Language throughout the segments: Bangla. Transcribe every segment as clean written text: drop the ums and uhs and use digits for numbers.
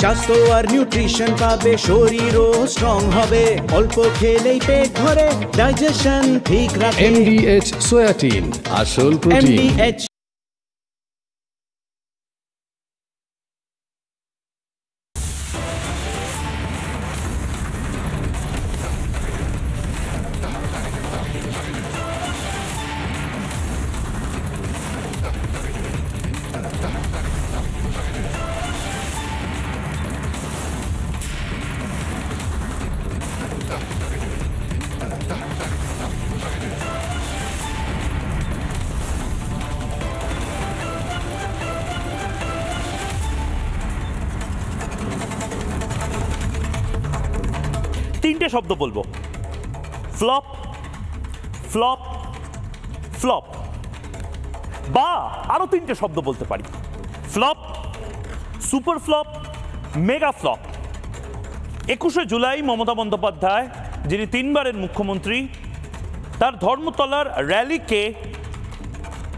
স্বাস্থ্য আর নিউট্রিশন পাবে, শরীরও স্ট্রং হবে, অল্প খেলেই পেট ভরে ডাইজেশন ঠিক রাখে। MDH সোয়াটিন, আসল প্রোটিন। MDH তিনটে শব্দ বলবো, ফ্লপ, ফ্লপ, ফ্লপ, বা আরো তিনটে শব্দ বলতে পারি, flop, super flop, mega flop. 21শে জুলাই মমতা বন্দ্যোপাধ্যায়, যিনি তিনবারের মুখ্যমন্ত্রী, তার ধর্মতলার র্যালিকে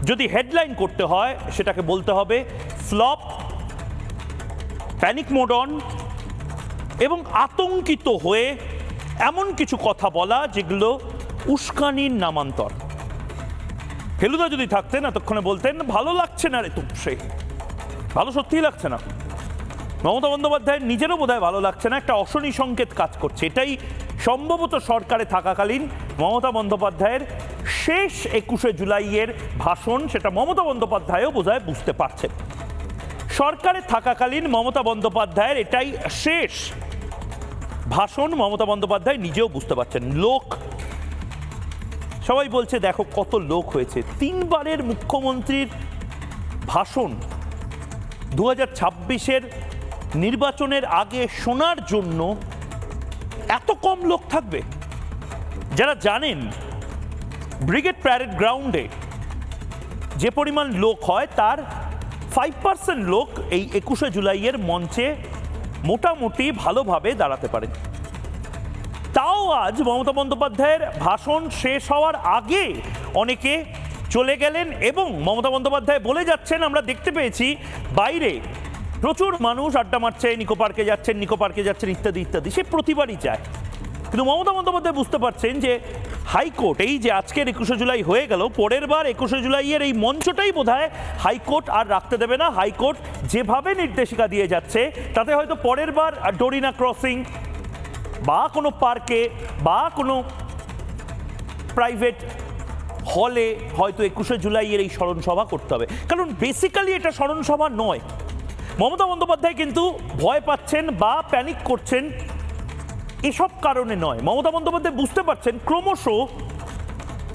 যদি হেডলাইন করতে হয় সেটাকে বলতে হবে ফ্লপ, প্যানিক মোড অন এবং আতঙ্কিত হয়ে এমন কিছু কথা বলা যেগুলো উস্কানির নামান্তর। ফেলুদা যদি থাকতেন এতক্ষণে বলতেন ভালো লাগছে না রে তুপসে, ভালো সত্যিই লাগছে না। মমতা বন্দ্যোপাধ্যায়ের নিজেরও বোধহয় ভালো লাগছে না, একটা অশনি সংকেত কাজ করছে। এটাই সম্ভবত সরকারে থাকাকালীন মমতা বন্দ্যোপাধ্যায়ের শেষ 21শে জুলাইয়ের ভাষণ, সেটা মমতা বন্দ্যোপাধ্যায়ও বোধহয় বুঝতে পারছেন। সরকারে থাকাকালীন মমতা বন্দ্যোপাধ্যায়ের এটাই শেষ ভাষণ, মমতা বন্দ্যোপাধ্যায় নিজেও বুঝতে পারছেন। লোক সবাই বলছে দেখো কত লোক হয়েছে। তিনবারের মুখ্যমন্ত্রীর ভাষণ 2026-এর নির্বাচনের আগে শোনার জন্য এত কম লোক থাকবে? যারা জানেন ব্রিগেড প্যারেড গ্রাউন্ডে যে পরিমাণ লোক হয় তার 5% লোক এই 21শে জুলাইয়ের মঞ্চে মোটামুটি ভালোভাবে দাঁড়াতে পারে। তাও আজ মমতা বন্দ্যোপাধ্যায়ের ভাষণ শেষ হওয়ার আগে অনেকে চলে গেলেন এবং মমতা বন্দ্যোপাধ্যায় বলে যাচ্ছেন, আমরা দেখতে পেয়েছি বাইরে প্রচুর মানুষ আড্ডা মারছে, নিকো পার্কে যাচ্ছেন ইত্যাদি ইত্যাদি, সে প্রতিবারই যায়। কিন্তু মমতা বন্দ্যোপাধ্যায় বুঝতে পারছেন যে হাইকোর্ট, এই যে আজকের 21শে জুলাই হয়ে গেল, পরের বার 21শে জুলাইয়ের এই মঞ্চটাই বোধহয় হাইকোর্ট আর রাখতে দেবে না। হাইকোর্ট যেভাবে নির্দেশিকা দিয়ে যাচ্ছে তাতে হয়তো পরের বার ডোরিনা ক্রসিং বা কোনো পার্কে বা কোনো প্রাইভেট হলে হয়তো 21শে জুলাইয়ের এই স্মরণসভা করতে হবে। কারণ বেসিক্যালি এটা স্মরণসভা নয়। মমতা বন্দ্যোপাধ্যায় কিন্তু ভয় পাচ্ছেন বা প্যানিক করছেন এসব কারণে নয়। মমতা বন্দ্যোপাধ্যায় বুঝতে পারছেন ক্রমশ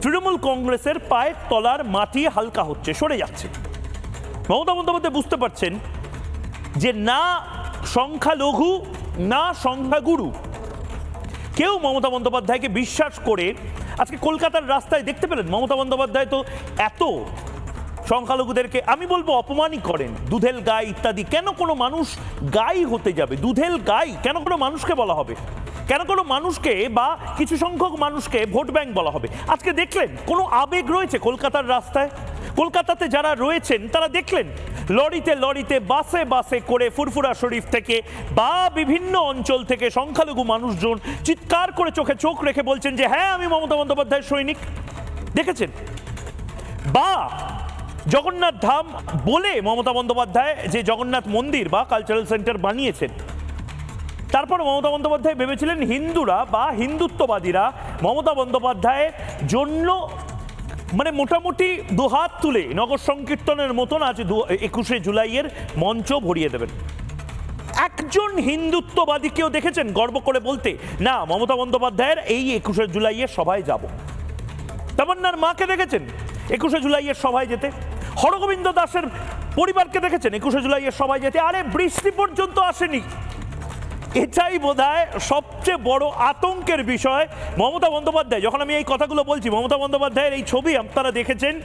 তৃণমূল কংগ্রেসের পায়ের তলার মাটি হালকা হচ্ছে, সরে যাচ্ছে। মমতা বন্দ্যোপাধ্যায় বুঝতে পারছেন যে না সংখ্যালঘু না সংখ্যাগুরু কেউ মমতা বন্দ্যোপাধ্যায়কে বিশ্বাস করে। আজকে কলকাতার রাস্তায় দেখতে পেলেন মমতা বন্দ্যোপাধ্যায় তো এত সংখ্যালঘুদেরকে আমি বলবো অপমানই করেন, দুধেল গাই ইত্যাদি। কেন কোনো মানুষ গাই হতে যাবে? দুধেল গাই কেন কোনো মানুষকে বলা হবে? কেন কোনো মানুষকে বা কিছু সংখ্যক মানুষকে ভোট ব্যাংক বলা হবে? আজকে দেখলেন কোনো আবেগ রয়েছে কলকাতার রাস্তায়? কলকাতাতে যারা রয়েছেন তারা দেখলেন লরিতে লরিতে বাসে বাসে করে ফুরফুরা শরীফ থেকে বা বিভিন্ন অঞ্চল থেকে সংখ্যালঘু মানুষজন চিৎকার করে চোখে চোখ রেখে বলছেন যে হ্যাঁ আমি মমতা বন্দ্যোপাধ্যায়ের সৈনিক। দেখেছেন? বা জগন্নাথ ধাম বলে মমতা বন্দ্যোপাধ্যায় যে জগন্নাথ মন্দির বা কালচারাল সেন্টার বানিয়েছেন, তারপর মমতা বন্দ্যোপাধ্যায় ভেবেছিলেন হিন্দুরা বা হিন্দুত্ববাদীরা মমতা বন্দ্যোপাধ্যায়ের জন্য মানে মোটামুটি দুহাত তুলে নগর সংকীর্তনের মতন আজ 21শে জুলাইয়ের মঞ্চ ভরিয়ে দেবেন। একজন হিন্দুত্ববাদীকেও দেখেছেন গর্ব করে বলতে না মমতা বন্দ্যোপাধ্যায়ের এই 21শে জুলাইয়ের সভায় যাব? তামান্নার মাকে দেখেছেন 21শে জুলাইয়ের সভায় যেতে? হরগোবিন্দ দাসের পরিবারকে দেখেছেন 21শে জুলাইয়ের সভায় যেতে? আরে বৃষ্টি পর্যন্ত আসেনি। এটাই বোধহয় সবচেয়ে বড় আতঙ্কের বিষয়। মমতা বন্দ্যোপাধ্যায়, যখন আমি এই কথাগুলো বলছি, মমতা বন্দ্যোপাধ্যায়ের এই ছবি আপনারা দেখেছেন।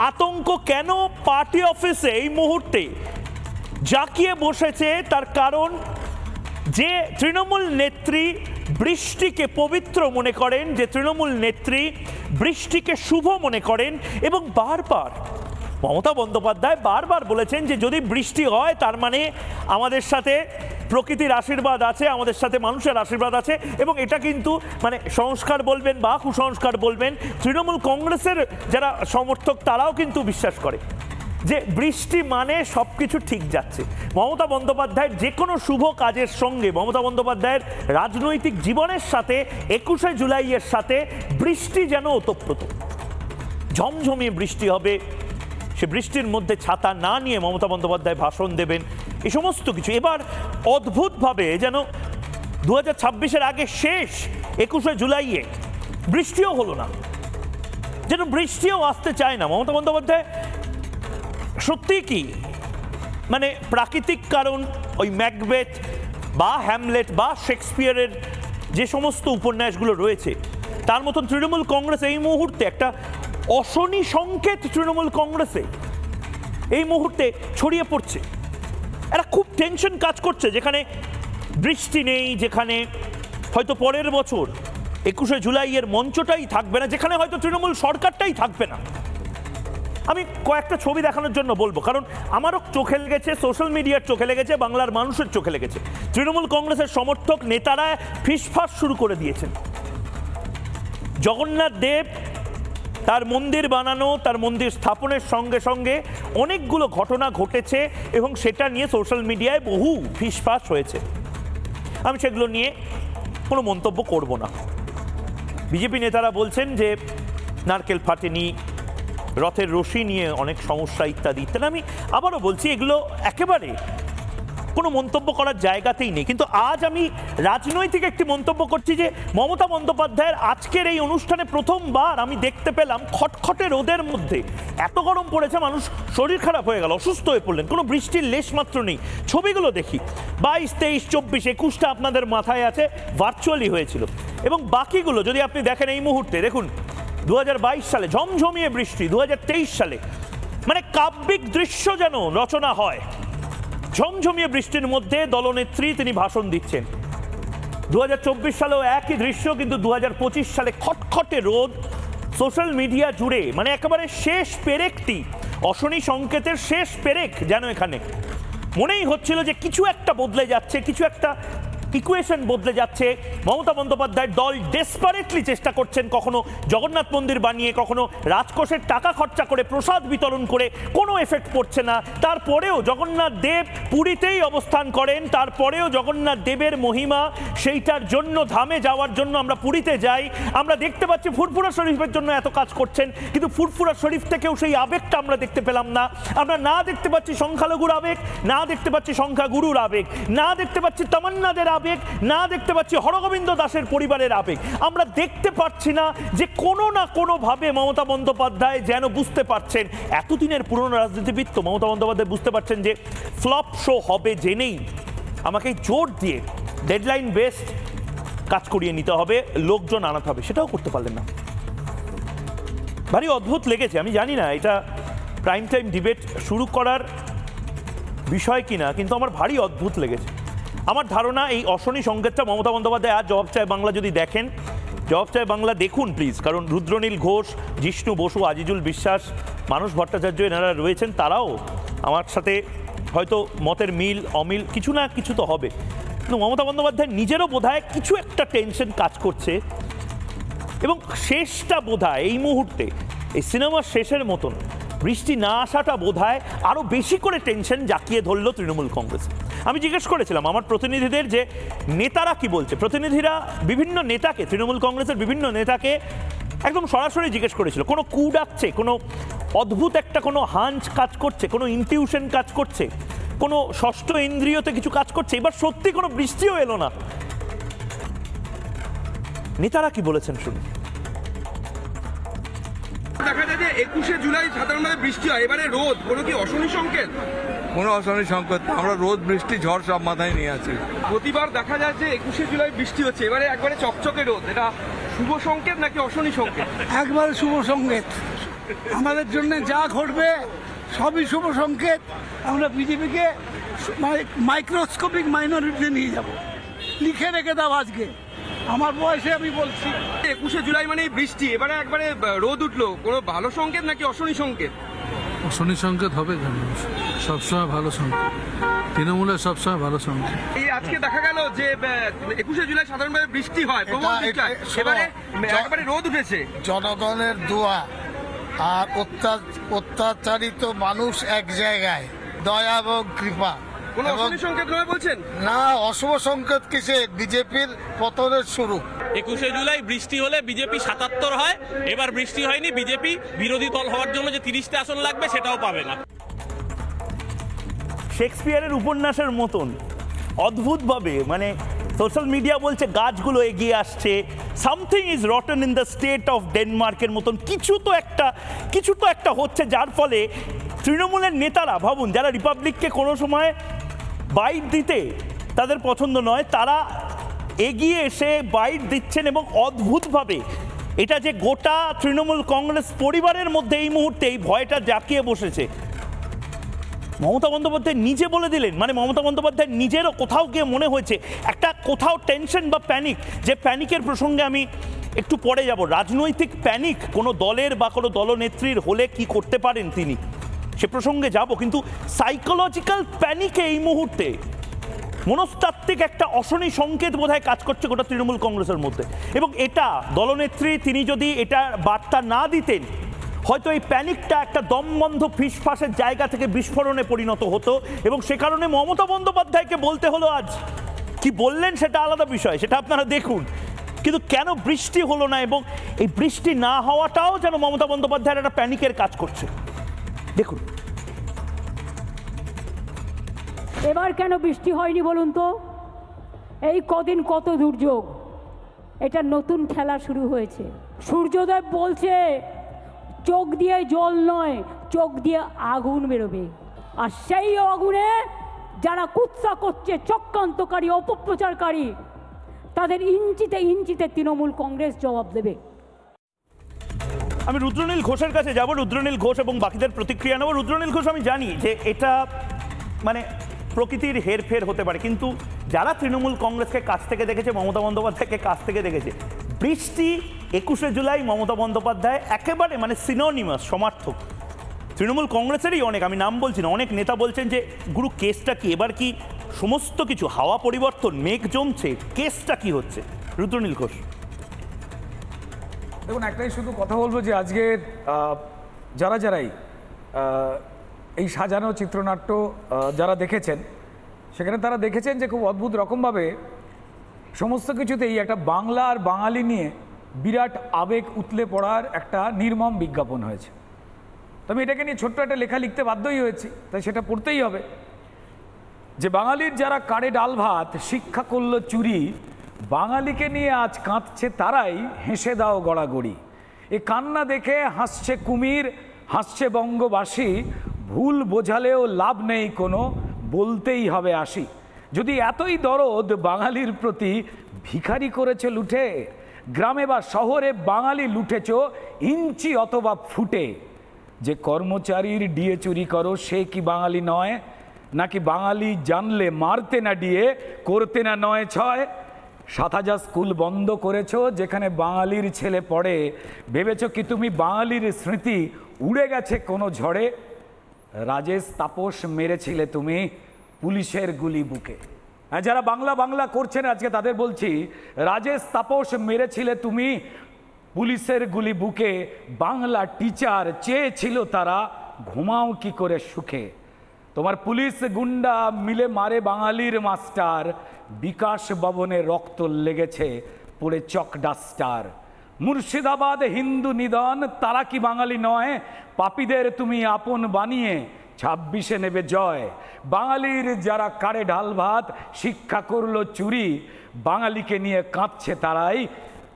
আতঙ্ক কেন পার্টি অফিসে এই মুহূর্তে জাঁকিয়ে বসেছে তার কারণ যে তৃণমূল নেত্রী বৃষ্টিকে পবিত্র মনে করেন, যে তৃণমূল নেত্রী বৃষ্টিকে শুভ মনে করেন এবং বারবার মমতা বন্দ্যোপাধ্যায় বারবার বলেছেন যে যদি বৃষ্টি হয় তার মানে আমাদের সাথে প্রকৃতির আশীর্বাদ আছে, আমাদের সাথে মানুষের আশীর্বাদ আছে, এবং এটা কিন্তু মানে সংস্কার বলবেন বা কুসংস্কার বলবেন, তৃণমূল কংগ্রেসের যারা সমর্থক তারাও কিন্তু বিশ্বাস করে যে বৃষ্টি মানে সব কিছু ঠিক যাচ্ছে। মমতা বন্দ্যোপাধ্যায়ের যে কোনো শুভ কাজের সঙ্গে, মমতা বন্দ্যোপাধ্যায়ের রাজনৈতিক জীবনের সাথে 21শে জুলাইয়ের সাথে বৃষ্টি যেন ওতপ্রোত। ঝমঝমিয়ে বৃষ্টি হবে, সে বৃষ্টির মধ্যে ছাতা না নিয়ে মমতা বন্দ্যোপাধ্যায় ভাষণ দেবেন, এই সমস্ত কিছু। এবার অদ্ভুতভাবে যেন 2026-এর আগে শেষ 21শে জুলাইয়ে বৃষ্টিও হলো না, যেন বৃষ্টিও আসতে চায় না। মমতা বন্দ্যোপাধ্যায় সত্যি কি মানে প্রাকৃতিক কারণ, ওই ম্যাকবেথ বা হ্যামলেট বা শেক্সপিয়ারের যে সমস্ত উপন্যাসগুলো রয়েছে তার মতন তৃণমূল কংগ্রেস এই মুহূর্তে একটা অশনি সংকেত তৃণমূল কংগ্রেসে এই মুহূর্তে ছড়িয়ে পড়ছে। একটা খুব টেনশন কাজ করছে, যেখানে বৃষ্টি নেই, যেখানে হয়তো পরের বছর 21শে জুলাইয়ের মঞ্চটাই থাকবে না, যেখানে হয়তো তৃণমূল সরকারটাই থাকবে না। আমি কয়েকটা ছবি দেখানোর জন্য বলবো, কারণ আমারও চোখে লেগেছে, সোশ্যাল মিডিয়ার চোখে লেগেছে, বাংলার মানুষের চোখে লেগেছে। তৃণমূল কংগ্রেসের সমর্থক নেতারা ফিসফাস শুরু করে দিয়েছেন। জগন্নাথ দেব তার মন্দির বানানো, তার মন্দির স্থাপনের সঙ্গে সঙ্গে অনেকগুলো ঘটনা ঘটেছে এবং সেটা নিয়ে সোশ্যাল মিডিয়ায় বহু ফিসফাস হয়েছে। আমি সেগুলো নিয়ে কোনো মন্তব্য করব না। বিজেপি নেতারা বলছেন যে নারকেল ফাটেনি, রথের রশি নিয়ে অনেক সমস্যা ইত্যাদি ইত্যাদি। আমি আবারও বলছি এগুলো একেবারে কোনো মন্তব্য করার জায়গাতেই নেই, কিন্তু আজ আমি রাজনৈতিক একটি মন্তব্য করছি যে মমতা বন্দ্যোপাধ্যায়ের আজকের এই অনুষ্ঠানে প্রথমবার আমি দেখতে পেলাম খটখটে রোদের মধ্যে এত গরম পড়েছে, মানুষ শরীর খারাপ হয়ে গেল, অসুস্থ হয়ে পড়লেন, কোনো বৃষ্টির লেশ মাত্র নেই। ছবিগুলো দেখি 22, 23, 24, 21টা আপনাদের মাথায় আছে, ভার্চুয়ালি হয়েছিল, এবং বাকিগুলো যদি আপনি দেখেন এই মুহূর্তে দেখুন 2022 সালে ঝমঝমিয়ে বৃষ্টি, 2023 সালে মানে কাব্যিক দৃশ্য যেন রচনা হয়। ঝমঝমিয়ে বৃষ্টির মধ্যে দলনেত্রী তিনি ভাষণ দিচ্ছেন। 2024 সালেও একই দৃশ্য, কিন্তু 2025 সালে খটখটে রোদ, সোশ্যাল মিডিয়া জুড়ে মানে একেবারে শেষ পেরেকটি, অশনি সংকেতের শেষ পেরেক যেন এখানে মনেই হচ্ছিল যে কিছু একটা বদলে যাচ্ছে, কিছু একটা ইকুয়েশন বদলে যাচ্ছে। মমতা বন্দ্যোপাধ্যায়ের দল ডেসপারেটলি চেষ্টা করছেন, কখনো জগন্নাথ মন্দির বানিয়ে, কখনো রাজকোষের টাকা খরচা করে প্রসাদ বিতরণ করে, কোনো এফেক্ট পড়ছে না। তারপরেও জগন্নাথ দেব পুরীতেই অবস্থান করেন, তারপরেও জগন্নাথ দেবের মহিমা, সেইটার জন্য ধামে যাওয়ার জন্য আমরা পুরীতে যাই। আমরা দেখতে পাচ্ছি ফুরফুরা শরীফের জন্য এত কাজ করছেন, কিন্তু ফুরফুরা শরীফ থেকেও সেই আবেগটা আমরা দেখতে পেলাম না। আমরা না দেখতে পাচ্ছি সংখ্যালঘুর আবেগ, না দেখতে পাচ্ছি সংখ্যাগুরুর আবেগ, না দেখতে পাচ্ছি তামান্নাদের আবেগ, না দেখতে পাচ্ছি হরগোবিন্দ দাসের পরিবারের আবেগ। আমরা দেখতে পাচ্ছি না যে কোনো না কোনো ভাবে মমতা বন্দ্যোপাধ্যায় যেন বুঝতে পারছেন, এতদিনের পুরনো রাজনীতিবিদ তো, মমতা বন্দ্যোপাধ্যায় বুঝতে পারছেন যে ফ্লপ শো হবে জেনেই আমাকে জোর দিয়ে ডেডলাইন বেসড কাজ করিয়ে নিতে হবে, লোকজন আনাতে হবে, সেটাও করতে পারলেন না। ভারী অদ্ভুত লেগেছে। আমি জানি না এটা প্রাইম টাইম ডিবেট শুরু করার বিষয় কিনা, কিন্তু আমার ভারী অদ্ভুত লেগেছে। আমার ধারণা এই অশনি সংকেতটা মমতা বন্দ্যোপাধ্যায় আজ জবাব চায় বাংলা যদি দেখেন, জবাব চায় বাংলা দেখুন প্লিজ, কারণ রুদ্রনীল ঘোষ, জিষ্ণু বসু, আজিজুল বিশ্বাস, মানস ভট্টাচার্য এনারা রয়েছেন, তারাও আমার সাথে হয়তো মতের মিল অমিল কিছু না কিছু তো হবে, কিন্তু মমতা বন্দ্যোপাধ্যায় নিজেরও বোধহয় কিছু একটা টেনশন কাজ করছে, এবং শেষটা বোধহয় এই মুহূর্তে এই সিনেমার শেষের মতন বৃষ্টি না আসাটা বোধহয় আরও বেশি করে টেনশন জাকিয়ে ধরল তৃণমূল কংগ্রেস। আমি জিজ্ঞেস করেছিলাম আমার প্রতিনিধিদের যে নেতারা কি বলছে, প্রতিনিধিরা বিভিন্ন নেতাকে, তৃণমূল কংগ্রেসের বিভিন্ন নেতাকে একদম সরাসরি জিজ্ঞেস করেছিল, কোনো কু ডাকছে, কোনো অদ্ভুত একটা কোনো হাঞ্চ কাজ করছে, কোনো ইনটিউশন কাজ করছে, কোনো ষষ্ঠ ইন্দ্রিয়তে কিছু কাজ করছে, এবার সত্যি কোনো বৃষ্টিও এলো না। নেতারা কি বলেছেন শুনুন। দেখা যায় যে 21শে জুলাই সাধারণভাবে বৃষ্টি হয়, এবারে রোদ, কোনো কি অশনি সংকেত? কোনো অশনি সংকেত, আমরা রোদ বৃষ্টি ঝড় সব মাথায় নিয়ে আছি। প্রতিবার দেখা যায় যে 21শে জুলাই বৃষ্টি হচ্ছে, এবারে একবারে চকচকে রোদ, এটা শুভ সংকেত নাকি অশনি সংকেত? একবারে শুভ সংকেত। আমাদের জন্য যা ঘটবে সবই শুভ সংকেত। আমরা বিজেপিকে মাইক্রোস্কোপিক মাইনরিটিতে নিয়ে যাব, লিখে রেখে দাও আজকে, আমার বয়সে আমি বলছি। 21শে জুলাই মানে বৃষ্টি, এবারে একবারে রোদ উঠলো, কোনো ভালো সংকেত নাকি অশনি সংকেত? অশনি সংকেত হবে কেন, সবসময় ভালো সংকেত। তৃণমূলের সবসময় ভালো সঙ্গে। এই আজকে দেখা গেল যে 21শে জুলাই সাধারণভাবে বৃষ্টি হয়, প্রবল বৃষ্টি হয়, এবারে একবারে রোদ উঠেছে। জনগণের দোয়া আর অত্যাচারিত মানুষ এক জায়গায়, দয়া এবং কৃপা। কোনো অশনি সংকেত নয় বলছেন? না, অশুভ সংকেত কিসে? বিজেপির পতনের শুরু। 21শে জুলাই বৃষ্টি হলে বিজেপি 77 হয়, এবার বৃষ্টি হয়নি, বিজেপি বিরোধী দল হওয়ার জন্য যে 30টা আসন লাগবে সেটাও পাবে না। শেক্সপিয়ারের উপন্যাসের মতন অদ্ভুতভাবে মানে সোশ্যাল মিডিয়া বলছে গাছগুলো এগিয়ে আসছে, something is rotten in the state of ডেনমার্কের মতন কিছু তো একটা হচ্ছে, যার ফলে তৃণমূলের নেতারা ভাবুন, যারা রিপাবলিককে কোনো সময় বাইট দিতে তাদের পছন্দ নয়, তারা এগিয়ে এসে বাইট দিচ্ছেন এবং অদ্ভুতভাবে এটা যে গোটা তৃণমূল কংগ্রেস পরিবারের মধ্যে এই মুহূর্তে এই ভয়টা জাঁকিয়ে বসেছে। মমতা বন্দ্যোপাধ্যায় নিজে বলে দিলেন, মানে মমতা বন্দ্যোপাধ্যায় নিজেরও কোথাও গিয়ে মনে হয়েছে একটা কোথাও টেনশন বা প্যানিক, যে প্যানিকের প্রসঙ্গে আমি একটু পরে যাব। রাজনৈতিক প্যানিক কোনো দলের বা কোনো দলনেত্রীর হলে কি করতে পারেন তিনি, সে প্রসঙ্গে যাব, কিন্তু সাইকোলজিক্যাল প্যানিকে এই মুহূর্তে মনস্তাত্ত্বিক একটা অশনি সংকেত বোধহয় কাজ করছে গোটা তৃণমূল কংগ্রেসের মধ্যে। এবং এটা দলনেত্রী তিনি যদি এটা বার্তা না দিতেন, হয়তো এই প্যানিকটা একটা দমবন্ধ ফিসফাসের জায়গা থেকে বিস্ফোরণে পরিণত হতো, এবং সে কারণে মমতা বন্দ্যোপাধ্যায়কে বলতে হলো আজ। কি বললেন সেটা আলাদা বিষয়, সেটা আপনারা দেখুন, কিন্তু কেন বৃষ্টি হলো না, এবং এই বৃষ্টি না হওয়াটাও যেন মমতা বন্দ্যোপাধ্যায়ের একটা প্যানিকের কাজ করছে। দেখুন এবার কেন বৃষ্টি হয়নি বলুন তো? এই কদিন কত দুর্যোগ, এটা নতুন খেলা শুরু হয়েছে। সূর্যদেব বলছে চোখ দিয়ে জল নয়, চোখ দিয়ে আগুন বেরোবে, আর সেই আগুনে যারা কুৎসা করছে, চক্রান্তকারী, অপপ্রচারকারী, তাদের ইঞ্চিতে ইঞ্চিতে তৃণমূল কংগ্রেস জবাব দেবে। আমি রুদ্রনীল ঘোষের কাছে যাব, রুদ্রনীল ঘোষ এবং বাকিদের প্রতিক্রিয়া নেব। রুদ্রনীল ঘোষ, আমি জানি যে এটা মানে প্রকৃতির হেরফের হতে পারে, কিন্তু যারা তৃণমূল কংগ্রেসকে কাছ থেকে দেখেছে, মমতা বন্দ্যোপাধ্যায়কে কাছ থেকে দেখেছে, বৃষ্টি 21শে জুলাই মমতা বন্দ্যোপাধ্যায় একেবারে মানে সিনোনিমাস সমার্থক। তৃণমূল কংগ্রেসেরই অনেক, আমি নাম বলছি না, অনেক নেতা বলছেন যে গুরু কেসটা কি, এবার কি সমস্ত কিছু হাওয়া পরিবর্তন, মেঘ জমছে, কেসটা কি হচ্ছে? রুদ্রনীল ঘোষ। দেখুন, একটাই শুধু কথা বলবো যে আজকের যারাই এই সাজানো চিত্রনাট্য যারা দেখেছেন, সেখানে তারা দেখেছেন যে খুব অদ্ভুত রকমভাবে সমস্ত কিছুতেই একটা বাংলা আর বাঙালি নিয়ে বিরাট আবেগ উতলে পড়ার একটা নির্মম বিজ্ঞাপন হয়েছে। তো আমি এটাকে নিয়ে ছোট্ট একটা লেখা লিখতে বাধ্যই হয়েছি, তাই সেটা পড়তেই হবে যে বাঙালির যারা কারে ডাল ভাত শিক্ষা করলো চুরি, বাঙালিকে নিয়ে আজ কাঁদছে তারাই, হেসে দাও গড়াগড়ি। এ কান্না দেখে হাসছে কুমির, হাসছে বঙ্গবাসী, ভুল বোঝালেও লাভ নেই কোনো, বলতেই হবে আসি। যদি এতই দরদ বাঙালির প্রতি, ভিখারি করেছে লুঠে, গ্রামে বা শহরে বাঙালি লুটেছ ইঞ্চি অথবা ফুটে। যে কর্মচারীর ডিএ চুরি করো সে কি বাঙালি নয়? নাকি বাঙালি জানলে মারতে না ডিএ, করতে না 9-6? 7,000 স্কুল বন্ধ করেছো যেখানে বাঙালির ছেলে পড়ে, ভেবেছো কি তুমি বাঙালির স্মৃতি উড়ে গেছে কোনো ঝড়ে? রাজেশ তাপস মেরেছিলে তুমি পুলিশের গুলি বুকে। যারা বাংলা করছেন আজকে তাদের বলছি, রাজেশ তাপস মেরেছিলে তুমি পুলিশের গুলি বুকে। বাংলা টিচার চেয়েছিল তারা ঘুমাও কি করে সুখে। তোমার পুলিশ গুন্ডা মিলে মারে বাঙালির মাস্টার, বিকাশ ভবনে রক্ত লেগেছে পড়ে চক ডাস্টার। মুর্শিদাবাদ হিন্দু নিধন, তারা কি বাঙালি নয়? পাপীদের তুমি আপন বানিয়ে 26-এ নেবে জয়। বাঙালির যারা কারে ঢাল ভাত শিক্ষা করলো চুরি, বাঙালিকে নিয়ে কাঁদছে তারাই,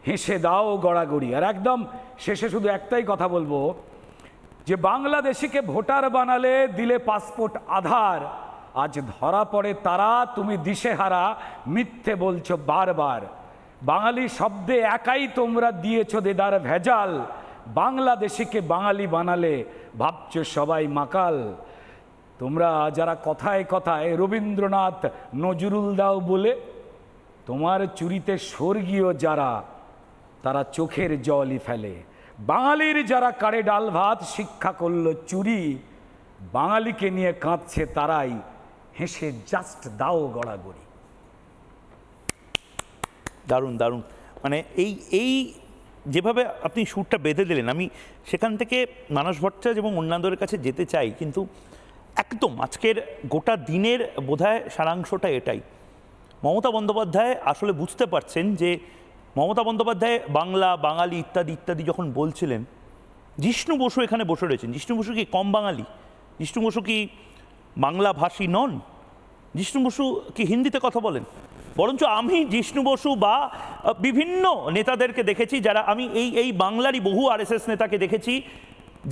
হেসে দাও গড়াগড়ি। আর একদম শেষে শুধু একটাই কথা বলবো যে বাংলাদেশিকে ভোটার বানালে দিলে পাসপোর্ট আধার, আজ ধরা পড়ে তারা তুমি দিশেহারা, মিথ্যে বলছো বারবার। বাঙালি শব্দে একাই তোমরা দিয়েছো দেদার ভেজাল, বাংলাদেশিকে বাঙালি বানালে ভাবছো সবাই মাকাল। তোমরা যারা কথায় কথায় রবীন্দ্রনাথ নজরুল দাও বলে, তোমার চুরিতে স্বর্গীয় যারা তারা চোখের জলই ফেলে। বাঙালির যারা কারে ডাল ভাত শিক্ষা করলো চুরি, বাঙালিকে নিয়ে কাঁদছে তারাই, হেসে জাস্ট দাও গড়াগড়ি। দারুণ দারুণ, মানে এই যেভাবে আপনি সুরটা বেঁধে দিলেন, আমি সেখান থেকে মানস ভট্টাচার্য এবং অন্যান্যদের কাছে যেতে চাই, কিন্তু একদম আজকের গোটা দিনের বোধহয় সারাংশটা এটাই। মমতা বন্দ্যোপাধ্যায় আসলে বুঝতে পারছেন যে মমতা বন্দ্যোপাধ্যায় বাংলা, বাঙালি ইত্যাদি ইত্যাদি যখন বলছিলেন, জিষ্ণু বসু এখানে বসে রয়েছেন। জিষ্ণু বসু কি কম বাঙালি? জিষ্ণু বসু কি বাংলা ভাষী নন? জিষ্ণু বসু কি হিন্দিতে কথা বলেন? বরঞ্চ আমি জিষ্ণু বসু বা বিভিন্ন নেতাদেরকে দেখেছি যারা, আমি এই বাংলারই বহু আরএসএস নেতাকে দেখেছি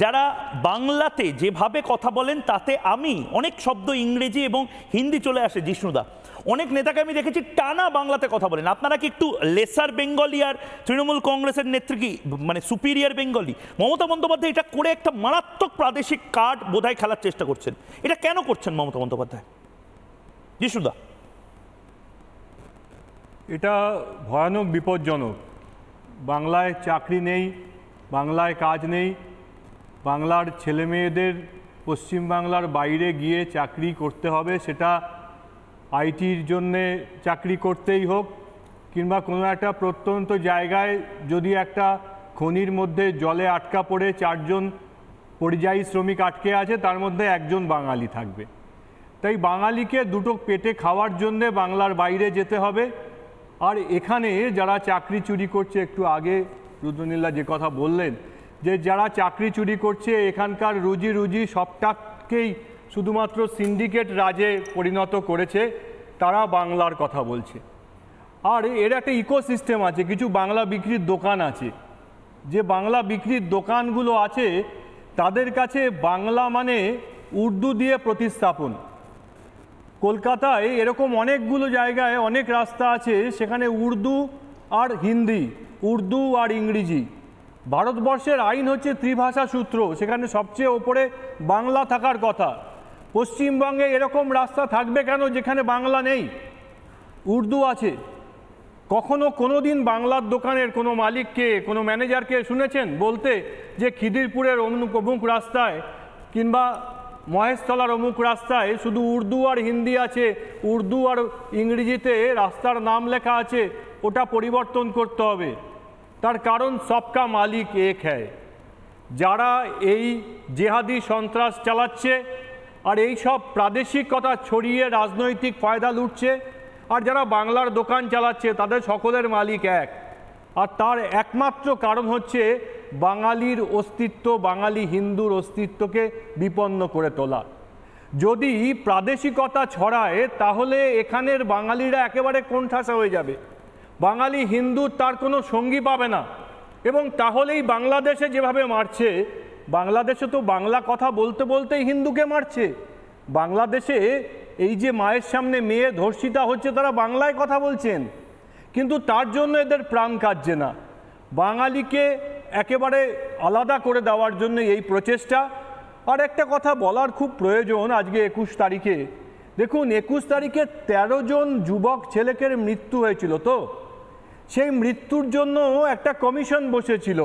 যারা বাংলাতে যেভাবে কথা বলেন তাতে আমি অনেক শব্দ ইংরেজি এবং হিন্দি চলে আসে। জিষ্ণুদা, অনেক নেতাকে আমি দেখেছি টানা বাংলাতে কথা বলেন। আপনারা কি একটু লেসার বেঙ্গলি আর তৃণমূল কংগ্রেসের নেত্রী কি মানে সুপিরিয়ার বেঙ্গলি? মমতা বন্দ্যোপাধ্যায় এটা করে একটা মারাত্মক প্রাদেশিক কার্ড বোধহয় খেলার চেষ্টা করছেন। এটা কেন করছেন মমতা বন্দ্যোপাধ্যায়? জিষ্ণুদা, এটা ভয়ানক বিপজ্জনক। বাংলায় চাকরি নেই, বাংলায় কাজ নেই, বাংলার ছেলে মেয়েদের পশ্চিমবাংলার বাইরে গিয়ে চাকরি করতে হবে, সেটা আইটির জন্যে চাকরি করতেই হোক কিংবা কোনো একটা প্রত্যন্ত জায়গায় যদি একটা খনির মধ্যে জলে আটকা পড়ে 4 জন পরিযায়ী শ্রমিক আটকে আছে, তার মধ্যে একজন বাঙালি থাকবে। তাই বাঙালিকে দুটো পেটে খাওয়ার জন্যে বাংলার বাইরে যেতে হবে। আর এখানে যারা চাকরি চুরি করছে, একটু আগে রুদ্রনীলা যে কথা বললেন যে যারা চাকরি চুরি করছে, এখানকার রুজি সবটাকেই শুধুমাত্র সিন্ডিকেট রাজে পরিণত করেছে, তারা বাংলার কথা বলছে। আর এর একটা ইকোসিস্টেম আছে, কিছু বাংলা বিক্রির দোকান আছে, যে বাংলা বিক্রির দোকানগুলো আছে তাদের কাছে বাংলা মানে উর্দু দিয়ে প্রতিস্থাপন। কলকাতায় এরকম অনেকগুলো জায়গায় অনেক রাস্তা আছে, সেখানে উর্দু আর হিন্দি, উর্দু আর ইংরেজি। ভারতবর্ষের আইন হচ্ছে ত্রিভাষা সূত্র, সেখানে সবচেয়ে ওপরে বাংলা থাকার কথা। পশ্চিমবঙ্গে এরকম রাস্তা থাকবে কেন যেখানে বাংলা নেই, উর্দু আছে? কোনো দিন বাংলার দোকানের কোনো মালিককে, কোনো ম্যানেজারকে শুনেছেন বলতে যে খিদিরপুরের অমুক রাস্তায় কিংবা মহেশতলার অমুক রাস্তায় শুধু উর্দু আর হিন্দি আছে, উর্দু আর ইংরেজিতে রাস্তার নাম লেখা আছে, ওটা পরিবর্তন করতে হবে? তার কারণ সবকা মালিক এক হ্যায়। যারা এই জেহাদি সন্ত্রাস চালাচ্ছে আর এই সব প্রাদেশিকতা ছড়িয়ে রাজনৈতিক ফায়দা লুটছে, আর যারা বাংলার দোকান চালাচ্ছে, তাদের সকলের মালিক এক। আর তার একমাত্র কারণ হচ্ছে বাঙালির অস্তিত্ব, বাঙালি হিন্দুর অস্তিত্বকে বিপন্ন করে তোলা। যদি প্রাদেশিকতা ছড়ায় তাহলে এখানের বাঙালিরা একেবারে কোণঠাসা হয়ে যাবে, বাঙালি হিন্দু তার কোনো সঙ্গী পাবে না। এবং তাহলেই বাংলাদেশে যেভাবে মারছে, বাংলাদেশে তো বাংলা কথা বলতে বলতেই হিন্দুকে মারছে। বাংলাদেশে এই যে মায়ের সামনে মেয়ে ধর্ষিতা হচ্ছে, তারা বাংলায় কথা বলছেন, কিন্তু তার জন্য এদের প্রাণ কাটছে না। বাঙালিকে একেবারে আলাদা করে দেওয়ার জন্য এই প্রচেষ্টা। আর একটা কথা বলার খুব প্রয়োজন, আজকে 21 তারিখে দেখুন, 21 তারিখে 13 জন যুবক ছেলেকের মৃত্যু হয়েছিল। তো সেই মৃত্যুর জন্য একটা কমিশন বসেছিল,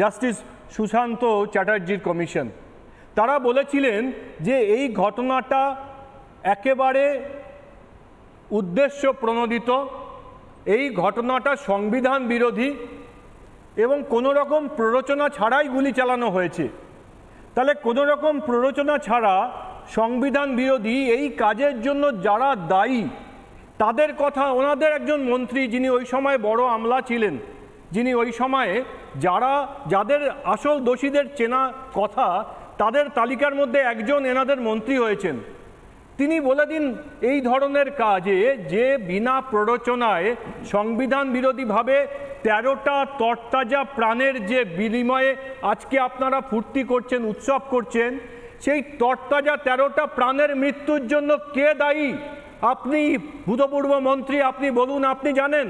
জাস্টিস সুশান্ত চ্যাটার্জির কমিশন। তারা বলেছিলেন যে এই ঘটনাটা একেবারে উদ্দেশ্য প্রণোদিত, এই ঘটনাটা সংবিধান বিরোধী এবং কোনো রকম প্ররোচনা ছাড়াই গুলি চালানো হয়েছে। তাহলে কোনো রকম প্ররোচনা ছাড়া সংবিধান বিরোধী এই কাজের জন্য যারা দায়ী তাদের কথা, ওনাদের একজন মন্ত্রী যিনি ওই সময় বড় আমলা ছিলেন, যিনি ওই সময়ে যাদের আসল দোষীদের চেনা কথা, তাদের তালিকার মধ্যে একজন এনাদের মন্ত্রী হয়েছেন। তিনি বলে দিন এই ধরনের কাজে যে বিনা প্ররোচনায় সংবিধান বিরোধীভাবে 13টা তরতাজা প্রাণের যে বিনিময়ে আজকে আপনারা ফুর্তি করছেন, উৎসব করছেন, সেই তরতাজা 13টা প্রাণের মৃত্যুর জন্য কে দায়ী? আপনি ভূতপূর্ব মন্ত্রী, আপনি বলুন, আপনি জানেন,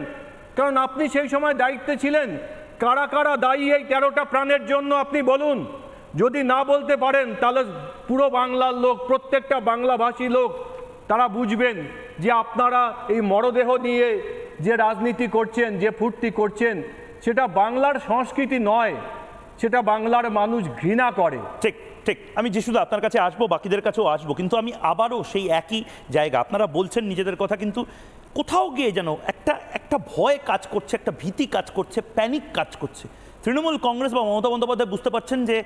কারণ আপনি সেই সময় দায়িত্বে ছিলেন। কারা কারা দায়ী এই 13টা প্রাণের জন্য আপনি বলুন। যদি না বলতে পারেন তাহলে পুরো বাংলার লোক, প্রত্যেকটা বাংলাভাষী লোক, তারা বুঝবেন যে আপনারা এই মরদেহ নিয়ে যে রাজনীতি করছেন, যে ফুর্তি করছেন, সেটা বাংলার সংস্কৃতি নয়, সেটা বাংলার মানুষ ঘৃণা করে। ঠিক। ঠিক আমি যিশুদা আপনার কাছে আসবো, বাকিদের কাছেও আসবো, কিন্তু আমি আবারও সেই একই জায়গা, আপনারা বলছেন নিজেদের কথা, কিন্তু কোথাও গিয়ে যেন একটা ভয় কাজ করছে, একটা ভীতি কাজ করছে, প্যানিক কাজ করছে। তৃণমূল কংগ্রেস বা মমতা বন্দ্যোপাধ্যায় বুঝতে পারছেন যে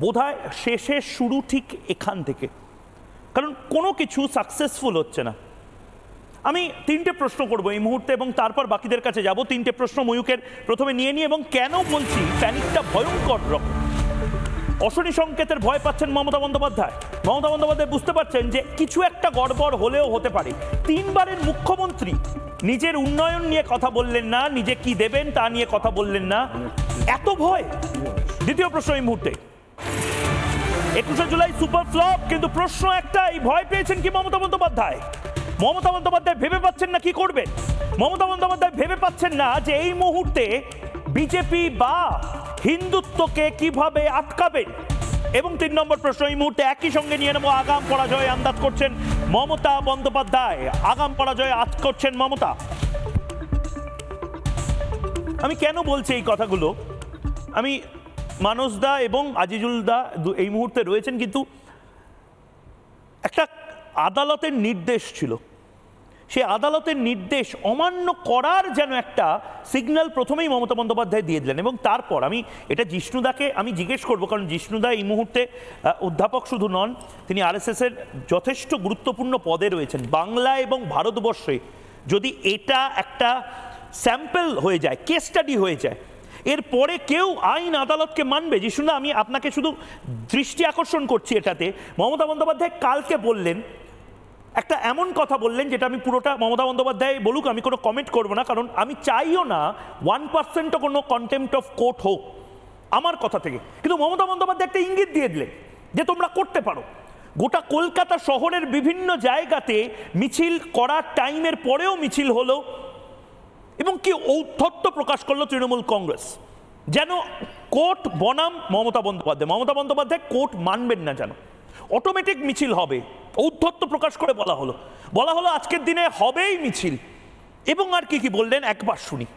বোধহয় শেষের শুরু ঠিক এখান থেকে, কারণ কোনো কিছু সাকসেসফুল হচ্ছে না। আমি তিনটে প্রশ্ন করবো এই মুহূর্তে এবং তারপর বাকিদের কাছে যাব। তিনটে প্রশ্ন ময়ূকের প্রথমে নিয়ে নিই, এবং কেন বলছি প্যানিকটা ভয়ঙ্কর রকম। অশনি সংকেতের ভয় পাচ্ছেন মমতা বন্দ্যোপাধ্যায়। মমতা বন্দ্যোপাধ্যায় বুঝতে পারছেন যে কিছু একটা গড়বড় হলেও হতে পারে। 3 বারের মুখ্যমন্ত্রী নিজের উন্নয়ন নিয়ে কথা বললেন না, নিজে কি দেবেন তা নিয়ে কথা বললেন না, এত ভয়। দ্বিতীয় প্রশ্ন এই মুহূর্তে, 21শে জুলাই সুপার ফ্লপ, কিন্তু প্রশ্ন একটাই, ভয় পেয়েছেন কি মমতা বন্দ্যোপাধ্যায়? মমতা বন্দ্যোপাধ্যায় ভেবে পাচ্ছেন না কি করবেন। মমতা বন্দ্যোপাধ্যায় ভেবে পাচ্ছেন না যে এই মুহূর্তে বিজেপি বা হিন্দুত্বকে কিভাবে আটকাবেন। এবং 3 নম্বর প্রশ্ন এই মুহূর্তে একই সঙ্গে নিয়ে নেব, আগাম পরাজয় আন্দাজ করছেন মমতা বন্দ্যোপাধ্যায়, আগাম পরাজয় আজ করছেন মমতা। আমি কেন বলছি এই কথাগুলো, আমি মানস দা এবং আজিজুল দা এই মুহূর্তে রয়েছেন, কিন্তু একটা আদালতের নির্দেশ ছিল, সেই আদালতের নির্দেশ অমান্য করার যেন একটা সিগন্যাল প্রথমেই মমতা বন্দ্যোপাধ্যায় দিয়ে দিলেন। এবং তারপর আমি এটা জিষ্ণুদাকে আমি জিজ্ঞেস করবো, কারণ জিষ্ণুদা এই মুহূর্তে অধ্যাপক শুধু নন, তিনি আরএসএসের যথেষ্ট গুরুত্বপূর্ণ পদে রয়েছেন। বাংলা এবং ভারতবর্ষে যদি এটা একটা স্যাম্পল হয়ে যায়, কেস স্টাডি হয়ে যায়, এরপরে কেউ আইন আদালতকে মানবে? জিষ্ণুদা, আমি আপনাকে শুধু দৃষ্টি আকর্ষণ করছি এটাতে। মমতা বন্দ্যোপাধ্যায় কালকে বললেন একটা এমন কথা বললেন, যেটা আমি পুরোটা মমতা বন্দ্যোপাধ্যায় বলুক, আমি কোনো কমেন্ট করবো না, কারণ আমি চাইও না 1%ও কোনো কন্টেম্প্ট অফ কোর্ট হোক আমার কথা থেকে। কিন্তু মমতা বন্দ্যোপাধ্যায় একটা ইঙ্গিত দিয়ে দিলেন যে তোমরা করতে পারো। গোটা কলকাতা শহরের বিভিন্ন জায়গাতে মিছিল করার টাইমের পরেও মিছিল হলো, এবং কি ঔদ্ধত্য প্রকাশ করলো তৃণমূল কংগ্রেস, যেন কোর্ট বনাম মমতা বন্দ্যোপাধ্যায়, মমতা বন্দ্যোপাধ্যায় কোর্ট মানবেন না, যেন অটোমেটিক মিছিল হবে, ঔদ্ধত্য প্রকাশ করে বলা হলো আজকের দিনে হবেই মিছিল। এবং আর কি কি বললেন একবার শুনি।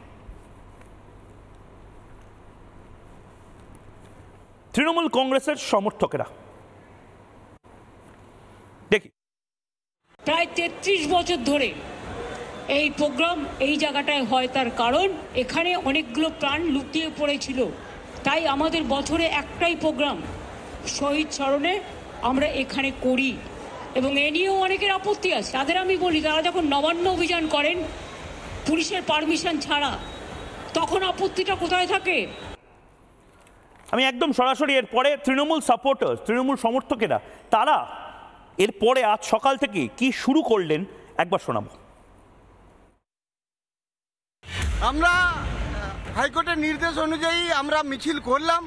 তৃণমূল কংগ্রেসের সমর্থকেরা দেখি। প্রায় 33 বছর ধরে এই প্রোগ্রাম এই জায়গাটায় হয়, তার কারণ এখানে অনেকগুলো প্রাণ লুকিয়ে পড়েছিল। তাই আমাদের বছরে একটাই প্রোগ্রাম শহীদ স্মরণে আমরা এখানে করি, এবং এ নিয়েও অনেকের আপত্তি আছে। তাদের আমি বলি, তারা যখন নবান্ন অভিযান করেন পুলিশের পারমিশন ছাড়া, তখন আপত্তিটা কোথায় থাকে? আমি একদম সরাসরি এরপরে তৃণমূল সাপোর্টার, তৃণমূল সমর্থকেরা তারা এরপরে আজ সকাল থেকে কি শুরু করলেন একবার শোনাবো। আমরা হাইকোর্টের নির্দেশ অনুযায়ী আমরা মিছিল করলাম,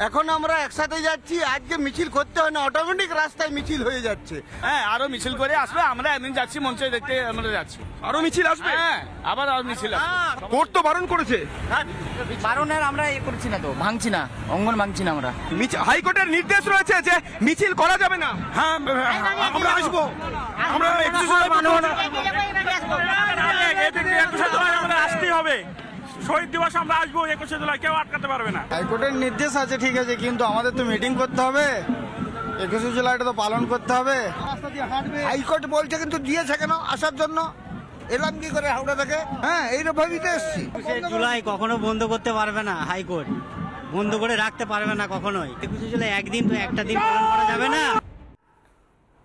এখন আমরা একসাথে যাচ্ছি। আজকে মিছিল করতে হয় না, অটোমেটিক রাস্তায় মিছিল হয়ে যাচ্ছে। হ্যাঁ, আরো মিছিল করে আসবে। আমরা একদিন যাচ্ছি মঞ্চে দেখতে, আমরা যাচ্ছি। আরো মিছিল আসবে? হ্যাঁ, আবার মিছিল আসবে। কোর্ট তো বারণ করেছে। বারণের আমরা করছি না, তো ভাঙছি না, অঙ্গন ভাঙছি না আমরা। হাইকোর্টের নির্দেশ রয়েছে যে মিছিল করা যাবে না। হ্যাঁ, আমরা আসবো। আমরা আসতেই হবে। শহীদ দিবস আমরা আসবো 21শে জুলাই, কেউ আটকাতে পারবে না। হাইকোর্টের নির্দেশ আছে ঠিক আছে, কিন্তু আমাদের তো মিটিং করতে হবে, 21শে জুলাইটা তো পালন করতে হবে। হাইকোর্ট বলছে, কিন্তু দিয়েছে কেন আসার জন্য? এলাম কি করে হাওড়া থেকে? হ্যাঁ, এইরকমই তো এসছি। জুলাই কখনো বন্ধ করতে পারবে না, হাইকোর্ট বন্ধ করে রাখতে পারবে না কখনোই। 21শে জুলাই একদিন তো একটা দিন পালন করা যাবে না।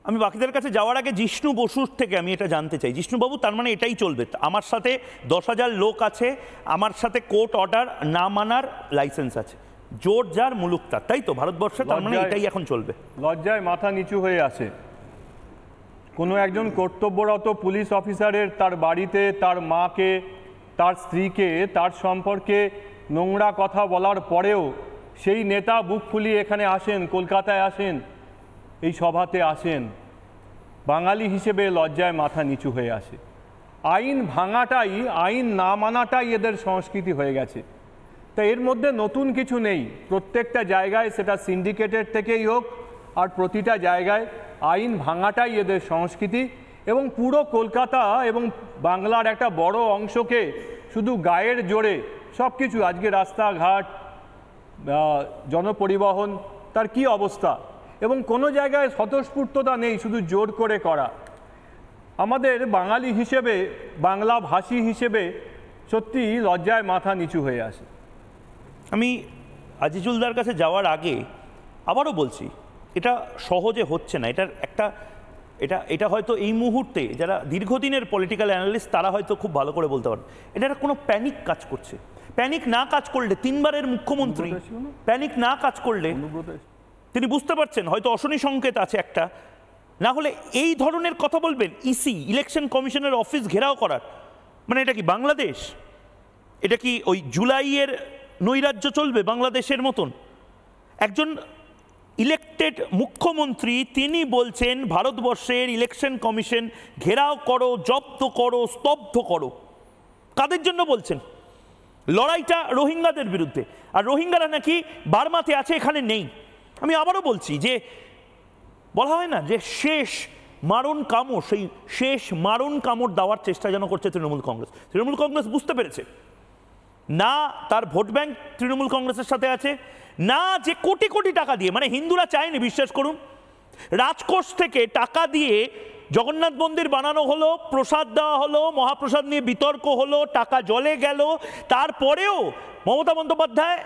আমি বাকিদের কাছে যাওয়ার আগে জিষ্ণু বসুর থেকে আমি এটা জানতে চাই। জিষ্ণুবাবু, তার মানে এটাই চলবে, আমার সাথে 10,000 লোক আছে, আমার সাথে কোর্ট অর্ডার না মানার লাইসেন্স আছে, জোর যার মুলুক তার, তাই তো ভারতবর্ষে? তার মানে এটাই এখন চলবে। লজ্জায় মাথা নিচু হয়ে আছে। কোনো একজন কর্তব্যরত পুলিশ অফিসারের তার বাড়িতে তার মাকে, তার স্ত্রীকে, তার সম্পর্কে নোংরা কথা বলার পরেও সেই নেতা বুক ফুলিয়ে এখানে আসেন, কলকাতায় আসেন, এই সভাতে আসেন। বাঙালি হিসেবে লজ্জায় মাথা নিচু হয়ে আসে। আইন ভাঙাটাই, আইন না মানাটাই এদের সংস্কৃতি হয়ে গেছে। তা এর মধ্যে নতুন কিছু নেই। প্রত্যেকটা জায়গায়, সেটা সিন্ডিকেটের থেকেই হোক আর প্রতিটা জায়গায় আইন ভাঙাটাই এদের সংস্কৃতি। এবং পুরো কলকাতা এবং বাংলার একটা বড় অংশকে শুধু গায়ের জোরে সব কিছু, আজকে রাস্তাঘাট, জনপরিবহন, তার কি অবস্থা, এবং কোনো জায়গায় স্বতঃস্ফূর্ততা নেই, শুধু জোর করে করা। আমাদের বাঙালি হিসেবে, বাংলা ভাষী হিসেবে সত্যি লজ্জায় মাথা নিচু হয়ে আসে। আমি আজিজুলদার কাছে যাওয়ার আগে আবারও বলছি, এটা সহজে হচ্ছে না। এটা হয়তো এই মুহূর্তে যারা দীর্ঘদিনের পলিটিক্যাল অ্যানালিস্ট তারা হয়তো খুব ভালো করে বলতে পারেন, এটা কোনো প্যানিক কাজ করছে। প্যানিক না কাজ করলে, তিনবারের মুখ্যমন্ত্রী প্যানিক না কাজ করলে তিনি বুঝতে পারছেন হয়তো অশনি সংকেত আছে একটা, না হলে এই ধরনের কথা বলবেন। ইসি, ইলেকশন কমিশনের অফিস ঘেরাও করার মানে এটা কি বাংলাদেশ? এটা কি ওই জুলাইয়ের নৈরাজ্য চলবে বাংলাদেশের মতন? একজন ইলেকটেড মুখ্যমন্ত্রী তিনি বলছেন ভারতবর্ষের ইলেকশন কমিশন ঘেরাও করো, জব্দ করো, স্তব্ধ করো। কাদের জন্য বলছেন? লড়াইটা রোহিঙ্গাদের বিরুদ্ধে। আর রোহিঙ্গারা নাকি বার্মাতে আছে, এখানে নেই। আমি আবারও বলছি যে বলা হয় না যে শেষ মারণ কামড়, সেই শেষ মারণ কামড় দেওয়ার চেষ্টা যেন করছে তৃণমূল কংগ্রেস। তৃণমূল কংগ্রেস বুঝতে পেরেছে না তার ভোট ব্যাংক তৃণমূল কংগ্রেসের সাথে আছে, না যে কোটি কোটি টাকা দিয়ে, মানে হিন্দুরা চায়নি, বিশ্বাস করুন, রাজকোষ থেকে টাকা দিয়ে জগন্নাথ মন্দির বানানো হলো, প্রসাদ দেওয়া হলো, মহাপ্রসাদ নিয়ে বিতর্ক হলো, টাকা জলে গেল। তারপরেও মমতা বন্দ্যোপাধ্যায়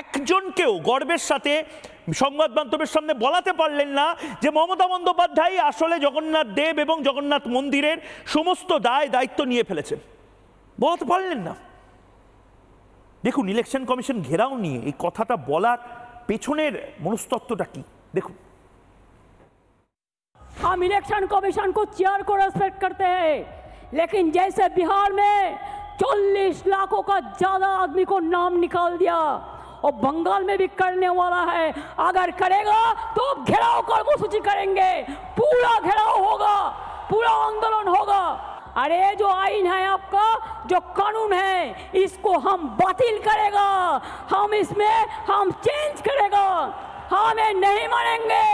একজনকেও গর্বের সাথে সংবাদ মাধ্যমের সামনে বলাতে পারলেন না যে মমতা বন্দ্যোপাধ্যায় আসলে জগন্নাথ দেব এবং জগন্নাথ মন্দিরের সমস্ত দায়িত্ব নিয়ে ফেলেছেন। বলাতে পারলেন না। দেখুন ইলেকশন কমিশন ঘেরাও নিয়ে এই কথাটা বলার পেছনের মনস্তত্ত্বটা কি দেখুন। हम इलेक्शन कमीशन को चेयर को रेस्पेक्ट करते हैं, लेकिन जैसे बिहार में 40 लाखों का ज्यादा आदमी को नाम निकाल दिया और बंगाल में भी करने वाला है, अगर करेगा तो घेराव कर्मसूची करेंगे, पूरा घेराव होगा, पूरा आंदोलन होगा। अरे जो आईन है आपका, जो कानून है, इसको हम बातिल करेगा, हम चेंज करेगा, हम ये नहीं मानेंगे।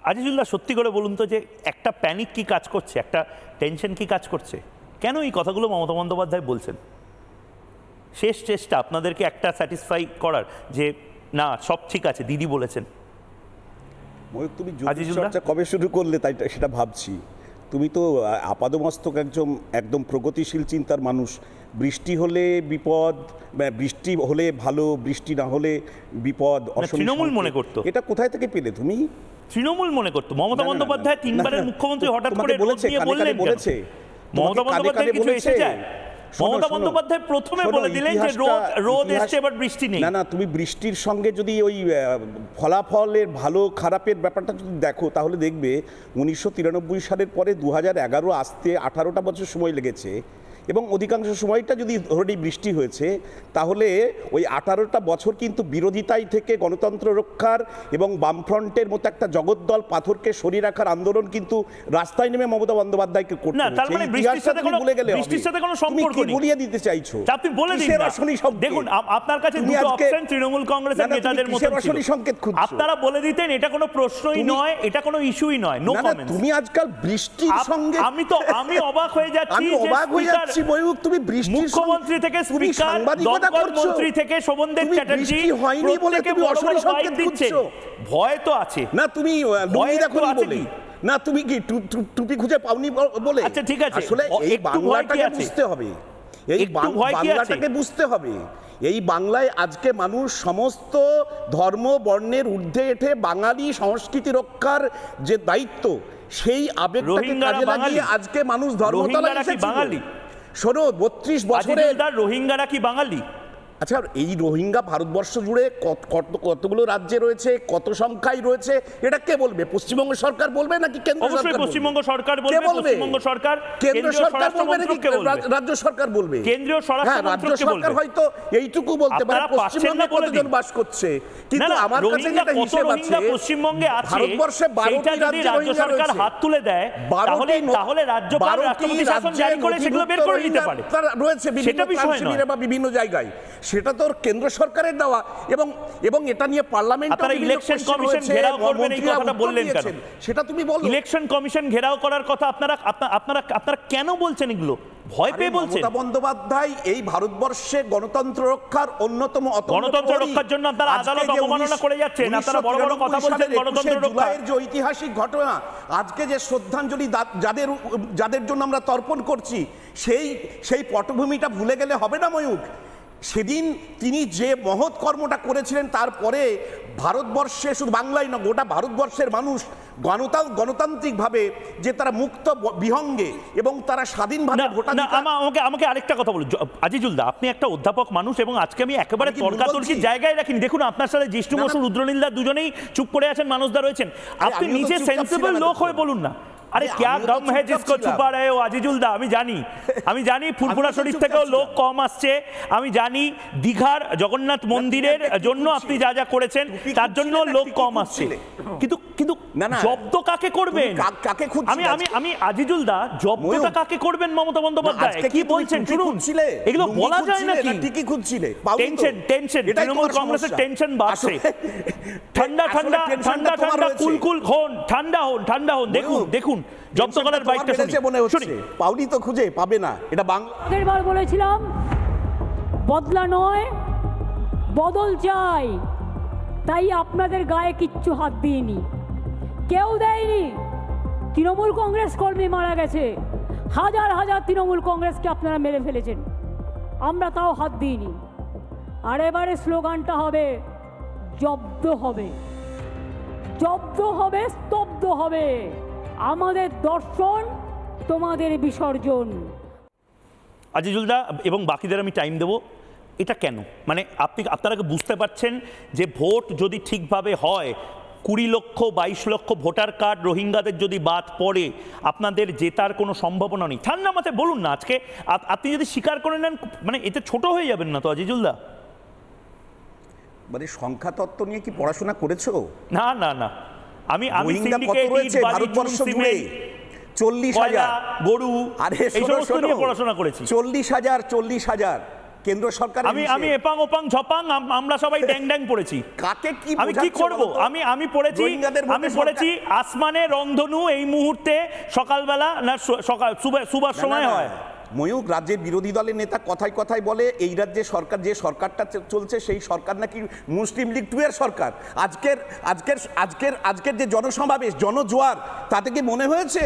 আজিজুল্লাহ সত্যি করে বলুন তো যে একটা প্যানিক কি কাজ করছে, একটা টেনশন কি কাজ করছে? কেন এই কথাগুলো মমতা বন্দ্যোপাধ্যায় বলছেন? শেষ চেষ্টা আপনাদেরকে একটা স্যাটিসফাই করার যে না সব ঠিক আছে, দিদি বলেছেন। তুমি চর্চা কবে শুরু করলে তাই সেটা ভাবছি। তুমি তো আপাদমস্তক একদম প্রগতিশীল চিন্তার মানুষ। বৃষ্টি হলে বিপদ, বৃষ্টি হলে ভালো, বৃষ্টি না হলে বিপদ, তৃণমূল মনে করতো। এটা কোথায় থেকে পেলে তুমি? তৃণমূল মনে করতো। মমতা বন্দ্যোপাধ্যায় তিনবারের মুখ্যমন্ত্রী হঠাৎ করে বলেছে, মমতা বন্দ্যোপাধ্যায় কিছু এসে যায়? মমতা বন্দ্যোপাধ্যায় প্রথমে বলে দিলেন যে রোদ এসছে, এবার বৃষ্টি নেই। না, তুমি বৃষ্টির সঙ্গে যদি ওই ফলাফলের ভালো খারাপের ব্যাপারটা যদি দেখো তাহলে দেখবে 1993 সালের পরে 2011 আসতে 18টা বছর সময় লেগেছে এবং অধিকাংশ সময়টা যদি ধরে বৃষ্টি হয়েছে তাহলে ওই 18টা বছর কিন্তু বিরোধিতাই থেকে গণতন্ত্র রক্ষার এবং বামফ্রন্টের মতো একটা জগদ্দল পাথরকে সরিয়ে রাখার আন্দোলন কিন্তু রাস্তায় নেমে মমতা বন্দ্যোপাধ্যায়কে করতে হয়েছে। তার মানে বৃষ্টির সাথে কোনো সম্পর্ক নেই, বলিয়ে দিতে চাইছো। আপনি বলে দিন না। দেখুন আপনার কাছে দুটো অপশন তৃণমূল কংগ্রেসের নেতাদের মধ্যে ছিল, আপনারা বলে দিতেন এটা কোনো প্রশ্নই নয়, এটা কোনো ইস্যুই নয়, নো কমেন্টস। তুমি আজকাল বৃষ্টির সঙ্গে আমি অবাক হয়ে যাচ্ছি যে তুমি মুখ্যমন্ত্রী থেকে স্পিকার, দমকল মন্ত্রী থেকে শোভনদেব চ্যাটার্জি হয়নি বলে তুমি অশনি সংকেত দিচ্ছ। ভয় তো আছে না, তুমি লুঙ্গি দেখোনি বলে না, তুমি কি টুপি খুঁজে পাওনি বলে? আচ্ছা ঠিক আছে, আসলে এই বাংলাটাকে বুঝতে হবে, এই বাংলাটাকে বুঝতে হবে। এই বাংলায় আজকে মানুষ সমস্ত ধর্ম বর্ণের ঊর্ধ্বে উঠে বাঙালি সংস্কৃতি রক্ষার যে দায়িত্ব, সেই আবেগটাকে কাজে লাগিয়ে আজকে মানুষ ধর্মতলায় এসেছে। বাঙালি শোনো, 32 বছরে রোহিঙ্গারা কি বাঙালি? আচ্ছা, এই রোহিঙ্গা ভারতবর্ষ জুড়ে কতগুলো রাজ্যে রয়েছে, কত সংখ্যায় রয়েছে, এটা কে বলবে? পশ্চিমবঙ্গ সরকার বলবে নাকি কেন্দ্র সরকার? পশ্চিমবঙ্গ সরকার বলবে। পশ্চিমবঙ্গ সরকার, কেন্দ্র সরকার বলবে নাকি রাজ্য সরকার বলবে? কেন্দ্রীয় স্বরাষ্ট্র মন্ত্রক সরকার হয়তো এইটুকু বলতে পারে পশ্চিমবঙ্গে কতজন বাস করছে, কিন্তু আমার কাছে যেটা হিসেব আছে পশ্চিমবঙ্গে আছে, ভারতবর্ষে 12টি রাজ্য সরকার হাত তুলে দেয়, তাহলে রাজ্যপাল রাষ্ট্রপতি শাসন জারি করে সেগুলো বের করে দিতে পারে, রয়েছে বিভিন্ন জায়গায়। সেটা তো কেন্দ্র সরকারের দেওয়া এবং এটা নিয়ে পার্লামেন্ট ইলেকশন কমিশন ঘেরাও করবেন এই কথাটা বললেন কেন? সেটা তুমি বলো। ইলেকশন কমিশন ঘেরাও করার কথা আপনারা কেন বলছেন? এগুলো ভয় পেয়ে বলছেন? মমতা বন্দ্যোপাধ্যায় এই ভারতবর্ষে গণতন্ত্র রক্ষার অন্যতম গণতন্ত্র রক্ষার জন্য আপনারা আদালত অবমাননা করে যাচ্ছেন, আপনারা বড় বড় কথা বলছেন গণতন্ত্র রক্ষার। যে ঐতিহাসিক ঘটনা, আজকে যে শ্রদ্ধাঞ্জলি যাদের জন্য আমরা তর্পণ করছি, সেই পটভূমিটা ভুলে গেলে হবে না ময়ূক। সেদিন তিনি যে মহৎ কর্মটা করেছিলেন, তারপরে ভারতবর্ষে, শুধু বাংলায় না গোটা ভারতবর্ষের মানুষ গণতান্ত্রিকভাবে যে তারা মুক্ত বিহঙ্গে এবং তারা স্বাধীনভাবে আমাকে আরেকটা কথা বলুন আজিজুল দা, আপনি একটা অধ্যাপক মানুষ এবং আজকে আমি একেবারে তর্কাতর্কির জায়গায় রাখিনি। দেখুন আপনার সাথে জিষ্ণু বসু, রুদ্রনীল দা দুজনেই চুপ করে আছেন, মানুষদা রয়েছেন, আপনি নিজে সেন্সিবল লোক হয়ে বলুন না। আরে ক্যা গম হ্যায় জিসকো ছুপা রহে হো আজিজুল দা, আমি জানি ফুরফুরা শরীফ থেকেও লোক কম আসছে, আমি জানি দীঘার জগন্নাথ মন্দিরের জন্য আপনি যা যা করেছেন তার জন্য লোক কম আসছে, কিন্তু জব্দ কাকে করবেন? আমি আজিজুল দা, জব্দটা কাকে করবেন মমতা বন্দ্যোপাধ্যায়? কি বলছেন শুনুন, এগুলো বলা যায় নাকি? ঠিকই খুঁজছিলে, টেনশন তৃণমূল কংগ্রেসের টেনশন বাড়ছে। ঠান্ডা কুলকুল হন, ঠান্ডা হন, দেখুন জব্দ করার বাইকটা শুনি। পাউনি তো খুঁজে পাবে না, এটা বাংলা। আগেরবার বলেছিলাম বদলা নয় বদল চাই, তাই আপনাদের গায়ে কিচ্ছু হাত দিইনি, কেউ দেয়নি। তৃণমূল কংগ্রেস কর্মী মারা গেছে, হাজার হাজার তৃণমূল কংগ্রেসকে আপনারা মেরে ফেলেছেন, আমরা তাও হাত দিইনি। আর এবারে স্লোগানটা হবে জব্দ হবে, স্তব্ধ হবে, আমাদের দর্শন তোমাদের বিসর্জন। আজিজুল দা এবং বাকিদের আমি টাইম দেবো, এটা কেন? মানে আপনারা বুঝতে পারছেন যে ভোট যদি ঠিকভাবে হয়, 20 লক্ষ 22 লক্ষ ভোটার কার্ড রোহিঙ্গাদের যদি বাদ পড়ে, আপনাদের জেতার কোনো সম্ভাবনা নেই। ঠান্ডা মাথায় বলুন না, আজকে আপনি যদি স্বীকার করে নেন, মানে এতে ছোট হয়ে যাবেন না তো আজিজুল দা? মানে সংখ্যা তত্ত্ব নিয়ে কি পড়াশোনা করেছো? না আমি ভারতবর্ষ জুড়ে 40,000 গরু আরে এই সমস্ত নিয়ে পড়াশোনা করেছি। 40,000 কেন্দ্র সরকার। আমি এপাং ওপাং ঝপাং আমরা সবাই ড্যাং ড্যাং পড়েছি। কাকে কি আমি কি করব? আমি পড়েছি আসমানে রংধনু এই মুহূর্তে সকালবেলা না সুবার সময় হয়। ময়ূক, রাজ্যের বিরোধী দলের নেতা কথায় কথায় বলে এই রাজ্যে সরকার, যে সরকারটা চলছে সেই সরকার নাকি মুসলিম লীগ 2 এর সরকার। আজকের যে জনসমাবেশ, জনজোয়ার, তাতে কি মনে হয়েছে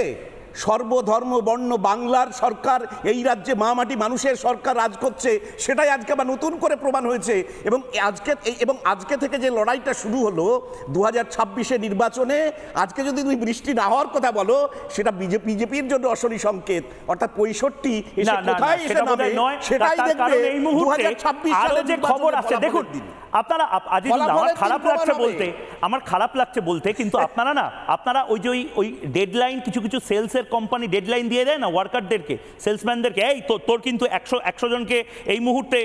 সর্বধর্ম বর্ণ বাংলার সরকার এই রাজ্যে মাটি মানুষের সরকার রাজ করছে? সেটাই আজকে আবার নতুন করে প্রমাণ হয়েছে। এবং আজকে থেকে যে লড়াইটা শুরু হলো 2026 নির্বাচনে, আজকে যদি তুমি বৃষ্টি না হওয়ার কথা বলো, সেটা বিজেপির জন্য অশনি সংকেত। অর্থাৎ 65 এসে কোথায় এসে নামে সেটাই দেখবে 2026 সালে যে খবর আছে। দেখুন আপনারা, আমার খারাপ লাগছে বলতে, কিন্তু আপনারা ওই ডেডলাইন, কিছু সেলসের কোম্পানি ডেডলাইন দিয়ে দেয় না ওয়ার্কারদেরকে, সেলসম্যানদেরকে, এই তোর কিন্তু 100 জনকে এই মুহূর্তে,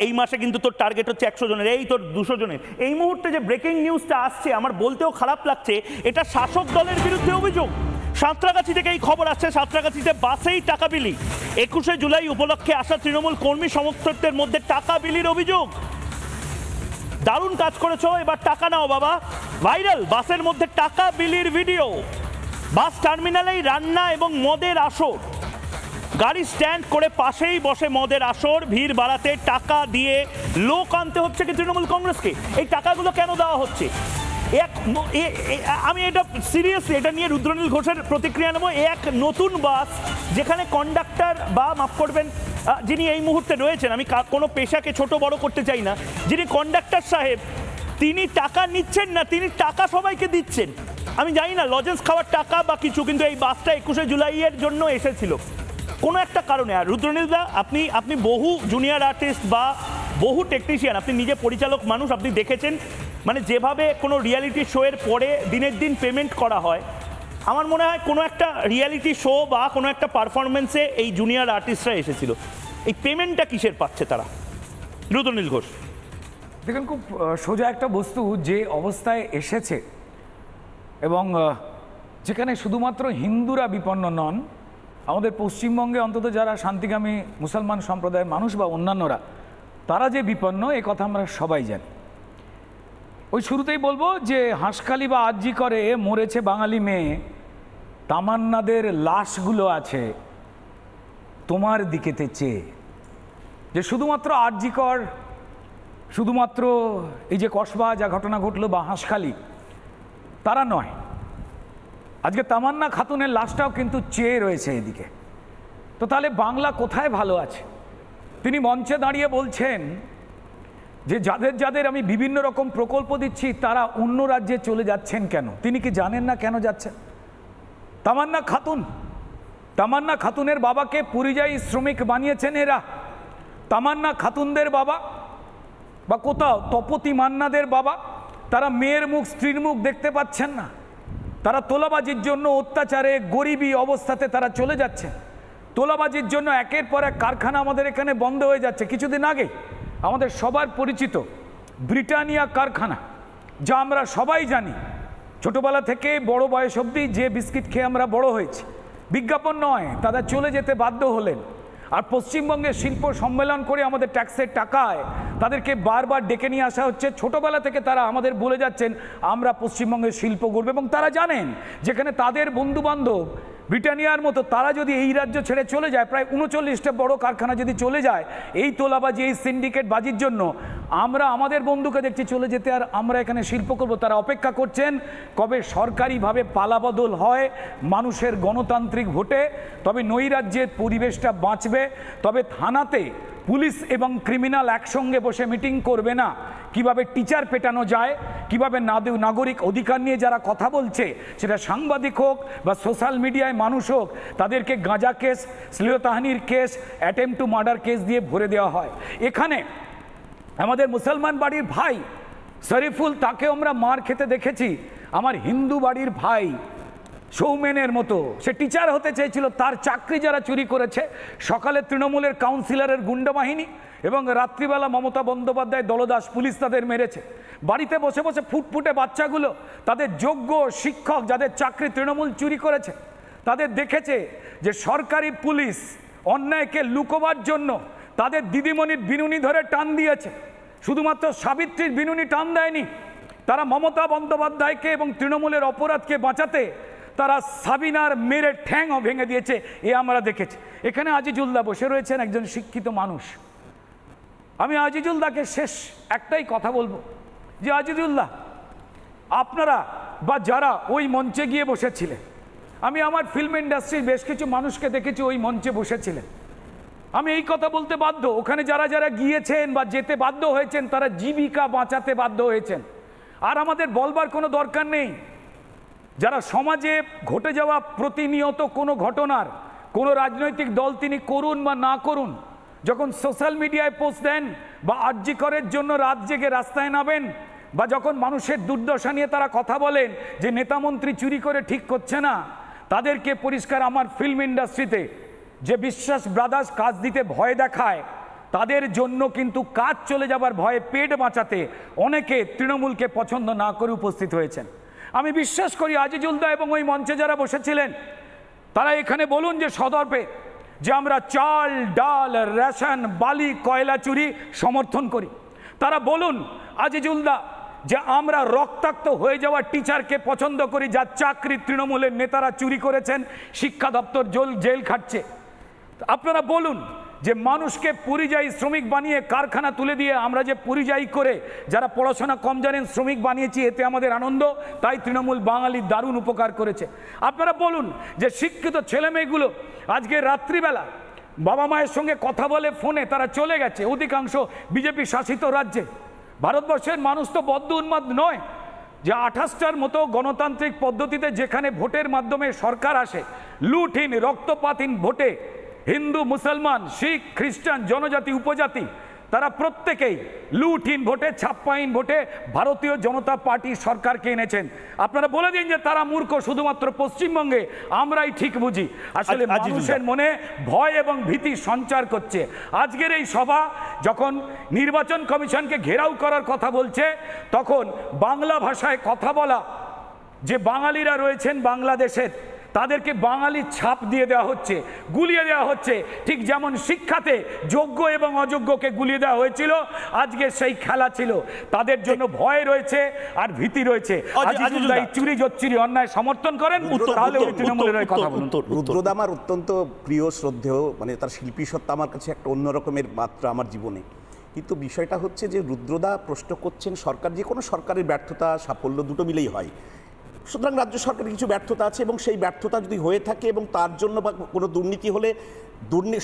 এই মাসে কিন্তু তোর টার্গেট হচ্ছে 100 জনের, এই তোর 200 জনের। এই মুহূর্তে যে ব্রেকিং নিউজটা আসছে, আমার বলতেও খারাপ লাগছে, এটা শাসক দলের বিরুদ্ধে অভিযোগ। সাঁতরাগাছি থেকে এই খবর আসছে, সাঁতরাগাছিতে বাসেই টাকা বিলি, 21শে জুলাই উপলক্ষে আসা তৃণমূল কর্মী সমর্থকদের মধ্যে টাকা বিলির অভিযোগ। দারুণ কাজ করেছো, এবার টাকা নাও বাবা। ভাইরাল বাসের মধ্যে টাকা বিলির ভিডিও। বাস টার্মিনালেই রান্না এবং মদের আসর, গাড়ি স্ট্যান্ড করে পাশেই বসে মদের আসর, ভিড় বাড়াতে টাকা দিয়ে লোক আনতে হচ্ছে কি তৃণমূল কংগ্রেসকে? এই টাকাগুলো কেন দেওয়া হচ্ছে? আমি এটা সিরিয়াসলি, এটা নিয়ে রুদ্রনীল ঘোষের প্রতিক্রিয়া নেব। এক নতুন বাস যেখানে কন্ডাক্টর বা মাফ করবেন যিনি এই মুহূর্তে রয়েছেন, আমি কোনো পেশাকে ছোট বড় করতে চাই না, যিনি কন্ডাক্টর সাহেব, তিনি টাকা নিচ্ছেন না, তিনি টাকা সবাইকে দিচ্ছেন। আমি জানি না লজেন্স খাওয়ার টাকা বা কিছু, কিন্তু এই বাসটা 21শে জুলাইয়ের জন্য এসেছিল কোনো একটা কারণে। আর রুদ্রনীল দা, আপনি বহু জুনিয়র আর্টিস্ট বা বহু টেকনিশিয়ান, আপনি নিজে পরিচালক মানুষ, আপনি দেখেছেন মানে যেভাবে কোনো রিয়ালিটি শোয়ের পরে দিনের দিন পেমেন্ট করা হয়। আমার মনে হয় কোনো একটা রিয়ালিটি শো বা কোনো একটা পারফরমেন্সে এই জুনিয়র আর্টিস্টরা এসেছিল, এই পেমেন্টটা কিসের পাচ্ছে তারা? রুদ্রনীল ঘোষ, দেখুন খুব সোজা একটা বস্তু যে অবস্থায় এসেছে এবং যেখানে শুধুমাত্র হিন্দুরা বিপন্ন নন, আমাদের পশ্চিমবঙ্গে অন্তত যারা শান্তিকামী মুসলমান সম্প্রদায়ের মানুষ বা অন্যান্যরা, তারা যে বিপন্ন এ কথা আমরা সবাই জানি। ওই শুরুতেই বলবো যে হাঁসখালি বা আরজি করে মরেছে বাঙালি মেয়ে, তামান্নাদের লাশগুলো আছে তোমার দিকেতে চেয়ে, যে শুধুমাত্র আরজি কর, শুধুমাত্র এই যে কসবা যা ঘটনা ঘটলো বা হাঁসখালি, তারা নয়, আজকে তামান্না খাতুনের লাশটাও কিন্তু চেয়ে রয়েছে এদিকে। তো তাহলে বাংলা কোথায় ভালো আছে? তিনি মঞ্চে দাঁড়িয়ে বলছেন যে যাদের যাদের আমি বিভিন্ন রকম প্রকল্প দিচ্ছি তারা অন্য রাজ্যে চলে যাচ্ছেন কেন? তিনি কি জানেন না কেন যাচ্ছেন? তামান্না খাতুনের বাবাকে পরিযায়ী শ্রমিক বানিয়েছেন এরা। তামান্না খাতুনদের বাবা বা কোথাও তপতি মান্নাদের বাবা, তারা মেয়ের মুখ, স্ত্রীর মুখ দেখতে পাচ্ছেন না। তারা তোলাবাজির জন্য, অত্যাচারে, গরিবী অবস্থাতে তারা চলে যাচ্ছে। তোলাবাজির জন্য একের পর এক কারখানা আমাদের এখানে বন্ধ হয়ে যাচ্ছে। কিছুদিন আগে আমাদের সবার পরিচিত ব্রিটানিয়া কারখানা, যা আমরা সবাই জানি, ছোটবেলা থেকে বড় বয়স অবধি যে বিস্কিট খেয়ে আমরা বড় হয়েছি, বিজ্ঞাপন নয়, তারা চলে যেতে বাধ্য হলেন। আর পশ্চিমবঙ্গের শিল্প সম্মেলন করে আমাদের ট্যাক্সের টাকায় তাদেরকে বারবার ডেকে নিয়ে আসা হচ্ছে। ছোটবেলা থেকে তারা আমাদের বলে যাচ্ছেন আমরা পশ্চিমবঙ্গের শিল্প গড়ব, এবং তারা জানেন যেখানে তাদের বন্ধুবান্ধব ব্রিটানিয়ার মতো তারা যদি এই রাজ্য ছেড়ে চলে যায়, প্রায় 39টা বড় কারখানা যদি চলে যায় এই তোলাবাজি, এই সিন্ডিকেট বাজির জন্য, আমরা আমাদের বন্ধুকে দেখছি চলে যেতে, আর আমরা এখানে শিল্প করব। তারা অপেক্ষা করছেন কবে সরকারিভাবে পালাবদল হয় মানুষের গণতান্ত্রিক ভোটে, তবে নৈরাজ্যের পরিবেশটা বাঁচবে। তবে থানাতে পুলিশ এবং ক্রিমিনাল একসঙ্গে বসে মিটিং করবে না। কিভাবে টিচার পেটানো যায়, কিভাবে নাগরিক অধিকার নিয়ে যারা কথা বলছে, সেটা সাংবাদিক হোক বা সোশ্যাল মিডিয়ায় মানুষ হোক, তাদেরকে গাঁজা কেস, শ্লীলতাহানির case, attempt to murder case দিয়ে ভরে দেওয়া হয়। এখানে আমাদের মুসলমান বাড়ির ভাই শরীফুল, তাকে আমরা মার খেতে দেখেছি। আমার হিন্দু বাড়ির ভাই সৌমেনের মতো, সে টিচার হতে চেয়েছিল, তার চাকরি যারা চুরি করেছে, সকালে তৃণমূলের কাউন্সিলরের গুন্ডা বাহিনী এবং রাত্রিবেলা মমতা বন্দ্যোপাধ্যায় দলদাস পুলিশ তাদের মেরেছে। বাড়িতে বসে বসে ফুটফুটে বাচ্চাগুলো, তাদের যোগ্য শিক্ষক যাদের চাকরি তৃণমূল চুরি করেছে, তাদের দেখেছে যে সরকারি পুলিশ অন্যায়কে লুকোবার জন্য তাদের দিদিমণির বিনুনি ধরে টান দিয়েছে। শুধুমাত্র সাবিত্রীর বিনুনি টান দেয়নি, তারা মমতা বন্দ্যোপাধ্যায়কে এবং তৃণমূলের অপরাধকে বাঁচাতে তারা সাবিনার মেরে ঠ্যাংও ভেঙে দিয়েছে, এ আমরা দেখেছি। এখানে আজিজুল্লাহ বসে রয়েছেন, একজন শিক্ষিত মানুষ। আমি আজিজুল্লাহকে শেষ একটাই কথা বলবো যে আজিজুল্লাহ, আপনারা বা যারা ওই মঞ্চে গিয়ে বসেছিলেন, আমি আমার ফিল্ম ইন্ডাস্ট্রির বেশ কিছু মানুষকে দেখেছি ওই মঞ্চে বসেছিলেন। আমি এই কথা বলতে বাধ্য, ওখানে যারা যারা গিয়েছেন বা যেতে বাধ্য হয়েছেন তারা জীবিকা বাঁচাতে বাধ্য হয়েছেন। আর আমাদের বলবার কোনো দরকার নেই, যারা সমাজে ঘটে যাওয়া প্রতিনিয়ত কোনো ঘটনার, কোনো রাজনৈতিক দল তিনি করুন বা না করুন, যখন সোশ্যাল মিডিয়ায় পোস্ট দেন বা আরজি করের জন্য রাত জেগে রাস্তায় নামেন, বা যখন মানুষের দুর্দশা নিয়ে তারা কথা বলেন যে নেতামন্ত্রী চুরি করে ঠিক করছে না, তাদেরকে পরিষ্কার আমার ফিল্ম ইন্ডাস্ট্রিতে যে বিশ্বাস ব্রাদার্স কাজ দিতে ভয় দেখায়, তাদের জন্য কিন্তু কাজ চলে যাবার ভয়ে পেট বাঁচাতে অনেকে তৃণমূলকে পছন্দ না করে উপস্থিত হয়েছেন। আমি বিশ্বাস করি আজিজুলদা এবং ওই মঞ্চে যারা বসেছিলেন তারা এখানে বলুন যে সদর্পে যে আমরা চাল, ডাল, রেশন, বালি, কয়লা চুরি সমর্থন করি। তারা বলুন আজিজুলদা যে আমরা রক্তাক্ত হয়ে যাওয়া টিচারকে পছন্দ করি, যার চাকরি তৃণমূলের নেতারা চুরি করেছেন, শিক্ষা দপ্তর জেল খাটছে। আপনারা বলুন যে মানুষকে পরিযায়ী শ্রমিক বানিয়ে কারখানা তুলে দিয়ে আমরা যে পরিযায়ী করে যারা পড়াশোনা কম জানেন শ্রমিক বানিয়েছি, এতে আমাদের আনন্দ, তাই তৃণমূল বাঙালির দারুণ উপকার করেছে। আপনারা বলুন যে শিক্ষিত ছেলেমেয়েগুলো আজকে রাত্রিবেলা বাবা মায়ের সঙ্গে কথা বলে ফোনে তারা চলে গেছে অধিকাংশ বিজেপি শাসিত রাজ্যে। ভারতবর্ষের মানুষ তো বদ্ধ উন্মাদ নয় যে 28টার মতো গণতান্ত্রিক পদ্ধতিতে যেখানে ভোটের মাধ্যমে সরকার আসে, লুটহীন রক্তপাতহীন ভোটে হিন্দু, মুসলমান, শিখ, খ্রিস্টান, জনজাতি, উপজাতি তারা প্রত্যেকেই লুটহীন ভোটে, ছাপ্পাহীন ভোটে ভারতীয় জনতা পার্টি সরকারকে এনেছেন। আপনারা বলে দিন যে তারা মূর্খ, শুধুমাত্র পশ্চিমবঙ্গে আমরাই ঠিক বুঝি। আসলে মানুষের মনে ভয় এবং ভীতি সঞ্চার করছে। আজকের এই সভা যখন নির্বাচন কমিশনকে ঘেরাও করার কথা বলছে, তখন বাংলা ভাষায় কথা বলা যে বাঙালিরা রয়েছেন বাংলাদেশের, তাদেরকে বাঙালির ছাপ দিয়ে দেওয়া হচ্ছে, গুলিয়ে দেওয়া হচ্ছে। ঠিক যেমন শিক্ষাতে যোগ্য এবং অযোগ্যকে গুলিয়ে দেওয়া হয়েছিল, আজকে সেই খেলা ছিল। তাদের জন্য ভয় রয়েছে আর ভীতি রয়েছে। আজিজুল ভাই চুরি জচ্চুরি অন্যায় সমর্থন করেন, তাহলে উনি তৃণমূলের হয়ে কথা বলুন। রুদ্রদা আমার অত্যন্ত প্রিয় শ্রদ্ধেয়, মানে তার শিল্পী সত্তা আমার কাছে একটা অন্য রকমের মাত্রা আমার জীবনে। কিন্তু বিষয়টা হচ্ছে যে রুদ্রদা প্রশ্ন করছেন সরকার, যে কোনো সরকারের ব্যর্থতা সাফল্য দুটো মিলেই হয়। সুতরাং রাজ্য সরকারের কিছু ব্যর্থতা আছে এবং সেই ব্যর্থতা যদি হয়ে থাকে এবং তার জন্য বা কোনো দুর্নীতি হলে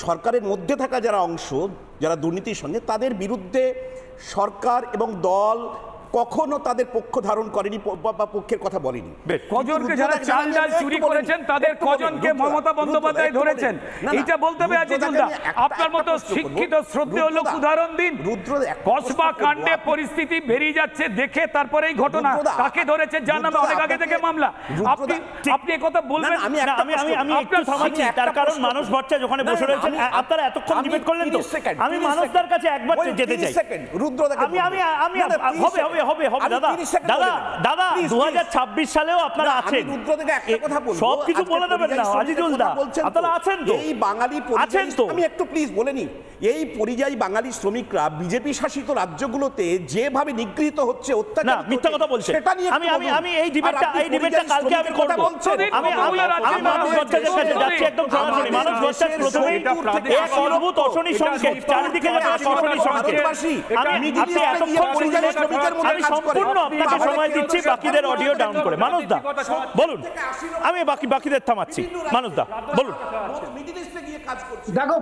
সরকারের মধ্যে থাকা যারা অংশ, যারা দুর্নীতির সঙ্গে, তাদের বিরুদ্ধে সরকার এবং দল কখনো তাদের পক্ষ ধারণ করেনি বা পক্ষের কথা বলেনি। কজনকে যারা চাল ডাল চুরি করেছেন তাদের কজনকে মমতা বন্দ্যোপাধ্যায় ধরেছেন, এইটা বলতে হবে আজিজুল দা। আপনার মতো শিক্ষিত শ্রদ্ধেয় লোক উদাহরণ দিন। কসবা কাণ্ডে পরিস্থিতি বেরিয়ে যাচ্ছে দেখে তারপরে এই ঘটনা, তাকে ধরেছে যার নামে অনেক আগে থেকে মামলা। আপনি কথা বলবেন? আমি একটু থামাচ্ছি, তার কারণ মানস ভট্টাচার্য যখন বসে রয়েছেন, আপনারা এতক্ষণ ডিবেট করলেন তো, আমি মানসদার কাছে একবার যেতে চাই। আমি হবে দাদা 2026 সালেও আপনারা আছেন, সব কিছু বলে দেবেন না আজিজুল দা, আপনারা আছেন তো? এই বাঙালি আছেন তো? আমি একটু প্লিজ বলে নি, এই পরিযায়ী বাঙালি শ্রমিকরা বিজেপি শাসিত রাজ্যগুলোতে যেভাবে নিগৃহীত হচ্ছে, অত্যাচার, মিথ্যা কথা বলছে। আমি এই ডিবেটটা কালকে আমি করব। আমি মানস ভট্টাচার্যের কাছে যাচ্ছি একদম সরাসরি। মানস ভট্টাচার্য প্রথমেই এক অদ্ভুত অশনি সংকেত, চারিদিকে যাচ্ছে অশনি সংকেত। আপনি এতক্ষণ পরিযায়ী শ্রমিকের মধ্যে সম্পূর্ণ আপনাকে সময় দিচ্ছি বাকিদের অডিও ডাউন করে। মানুষ দা বলুন, আমি বাকিদের থামাচ্ছি। মানুষ দা বলুন। দেখো,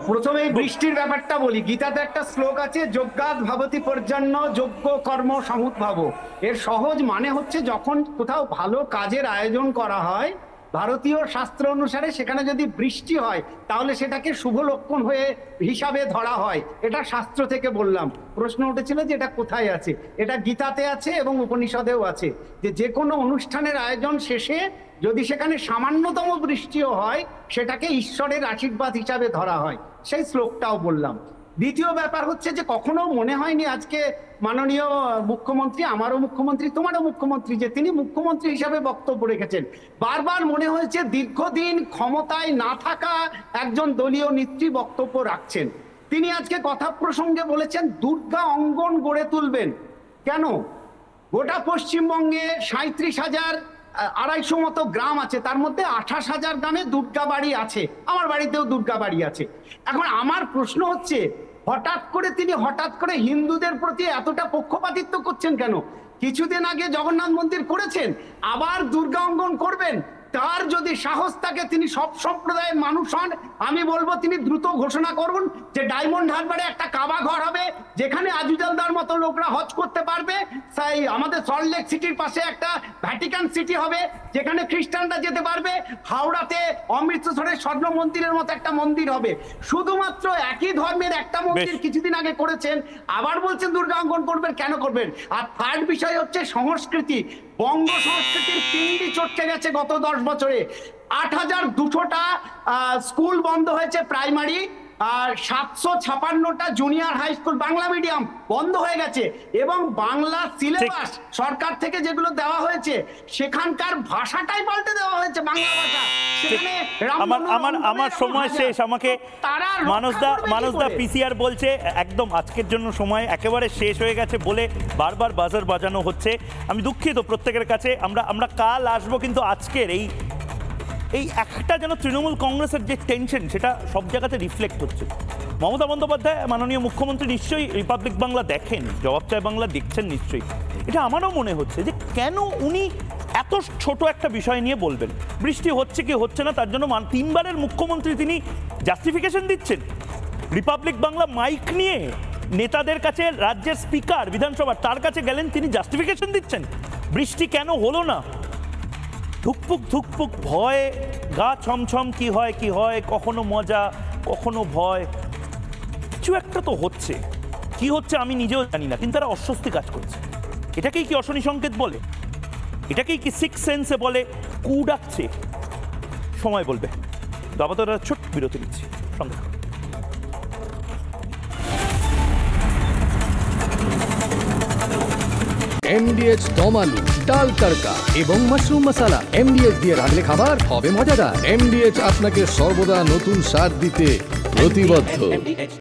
প্রথমে বৃষ্টির ব্যাপারটা বলি। গীতাতে একটা শ্লোক আছে, যজ্ঞাৎ ভবতি পর্জন্য যোগ্য কর্ম সমুদ্ভব। এর সহজ মানে হচ্ছে, যখন কোথাও ভালো কাজের আয়োজন করা হয় ভারতীয় শাস্ত্র অনুসারে, সেখানে যদি বৃষ্টি হয় তাহলে সেটাকে শুভ লক্ষণ হয়ে হিসাবে ধরা হয়। এটা শাস্ত্র থেকে বললাম। প্রশ্ন উঠেছিল যে এটা কোথায় আছে, এটা গীতাতে আছে এবং উপনিষদেও আছে, যে কোনো অনুষ্ঠানের আয়োজন শেষে যদি সেখানে সামান্যতম বৃষ্টিও হয় সেটাকে ঈশ্বরের আশীর্বাদ হিসাবে ধরা হয়। সেই শ্লোকটাও বললাম। দ্বিতীয় ব্যাপার হচ্ছে যে কখনো মনে হয়নি আজকে মাননীয় মুখ্যমন্ত্রী, আমারও মুখ্যমন্ত্রী, তোমারও মুখ্যমন্ত্রী, যে তিনি মুখ্যমন্ত্রী হিসাবে বক্তব্য রেখেছেন। বারবার মনে হয়েছে দীর্ঘদিন ক্ষমতায় না থাকা একজন দলীয় নেত্রী বক্তব্য রাখছেন। তিনি আজকে কথা প্রসঙ্গে বলেছেন দুর্গা অঙ্গন গড়ে তুলবেন। কেন? গোটা পশ্চিমবঙ্গে 37,250 মতো গ্রাম আছে, তার মধ্যে 28,000 গ্রামে দুর্গা বাড়ি আছে। আমার বাড়িতেও দুর্গা বাড়ি আছে। এখন আমার প্রশ্ন হচ্ছে, হঠাৎ করে হিন্দুদের প্রতি এতটা পক্ষপাতিত্ব করছেন কেন? কিছুদিন আগে জগন্নাথ মন্দির করেছেন, আবার দুর্গা অঙ্গন করবেন। তার যদি সাহস থাকে, তিনি সব সম্প্রদায়ের মানুষ হন, আমি বলবো তিনি দ্রুত ঘোষণা করুন যে ডায়মন্ড হারবারে একটা কাবা ঘর হবে, যেখানে আজিজুলদার মতো লোকরা হজ করতে পারবে। তাই আমাদের সল্টলেক সিটির পাশে একটা ভ্যাটিকান সিটি হবে, যেখানে খ্রিস্টানরা যেতে পারবে। হাওড়াতে অমৃতসরের স্বর্ণ মন্দিরের মতো একটা মন্দির হবে। শুধুমাত্র একই ধর্মের একটা মন্দির কিছুদিন আগে করেছেন, আবার বলছেন দুর্গা অঙ্গন করবেন। কেন করবেন? আর থার্ড বিষয় হচ্ছে সংস্কৃতি। বঙ্গ সংস্কৃতির পিণ্ডি চটকে গেছে গত 10 বছরে। 8,200টা স্কুল বন্ধ হয়েছে প্রাইমারি, আর 756টা junior high school Bangla medium বন্ধ হয়ে গেছে। এবং বাংলা সিলেবাস সরকার থেকে যেগুলো দেওয়া হয়েছে সেখানকার ভাষাটাই পাল্টে দেওয়া হয়েছে, বাংলা ভাষা। আমার সময় শেষ। আমাকে মানসদা পিসিআর বলছে একদম আজকের জন্য সময় একেবারে শেষ হয়ে গেছে বলে বারবার বাজার বাজানো হচ্ছে। আমি দুঃখিত প্রত্যেকের কাছে। আমরা কাল আসবো, কিন্তু আজকের এই একটা যেন তৃণমূল কংগ্রেসের যে টেনশন, সেটা সব জায়গাতে রিফ্লেক্ট হচ্ছে। মমতা বন্দ্যোপাধ্যায় মাননীয় মুখ্যমন্ত্রী নিশ্চয়ই রিপাবলিক বাংলা দেখেন, জবাব চায় বাংলা দেখছেন নিশ্চয়ই। এটা আমারও মনে হচ্ছে যে কেন উনি এত ছোট একটা বিষয় নিয়ে বলবেন। বৃষ্টি হচ্ছে কি হচ্ছে না তার জন্য 3বারের মুখ্যমন্ত্রী তিনি জাস্টিফিকেশন দিচ্ছেন। রিপাবলিক বাংলা মাইক নিয়ে নেতাদের কাছে, রাজ্যের স্পিকার বিধানসভার তার কাছে গেলেন, তিনি জাস্টিফিকেশন দিচ্ছেন বৃষ্টি কেন হলো না। ধুকপুক ধুকপুক, ভয়, গা ছমছম, কি হয়, কখনো মজা কখনো ভয়, কিছু একটা তো হচ্ছে। কি হচ্ছে আমি নিজেও জানি না, কিন্তু তারা অস্বস্তি কাজ করছে। এটাকেই কি অশনি সংকেত বলে? এটাকেই কি সিক্স সেন্সে বলে? কু ডাকছে? সময় বলবে। আপাতত ছোট্ট বিরতি নিচ্ছি, সঙ্গে MDH দম আলু, ডাল তড়কা এবং মাশরুম মশলা। MDH দিয়ে রাঁধলে খাবার হবে মজাদার। MDH আপনাকে সর্বদা নতুন স্বাদ দিতে প্রতিবদ্ধ।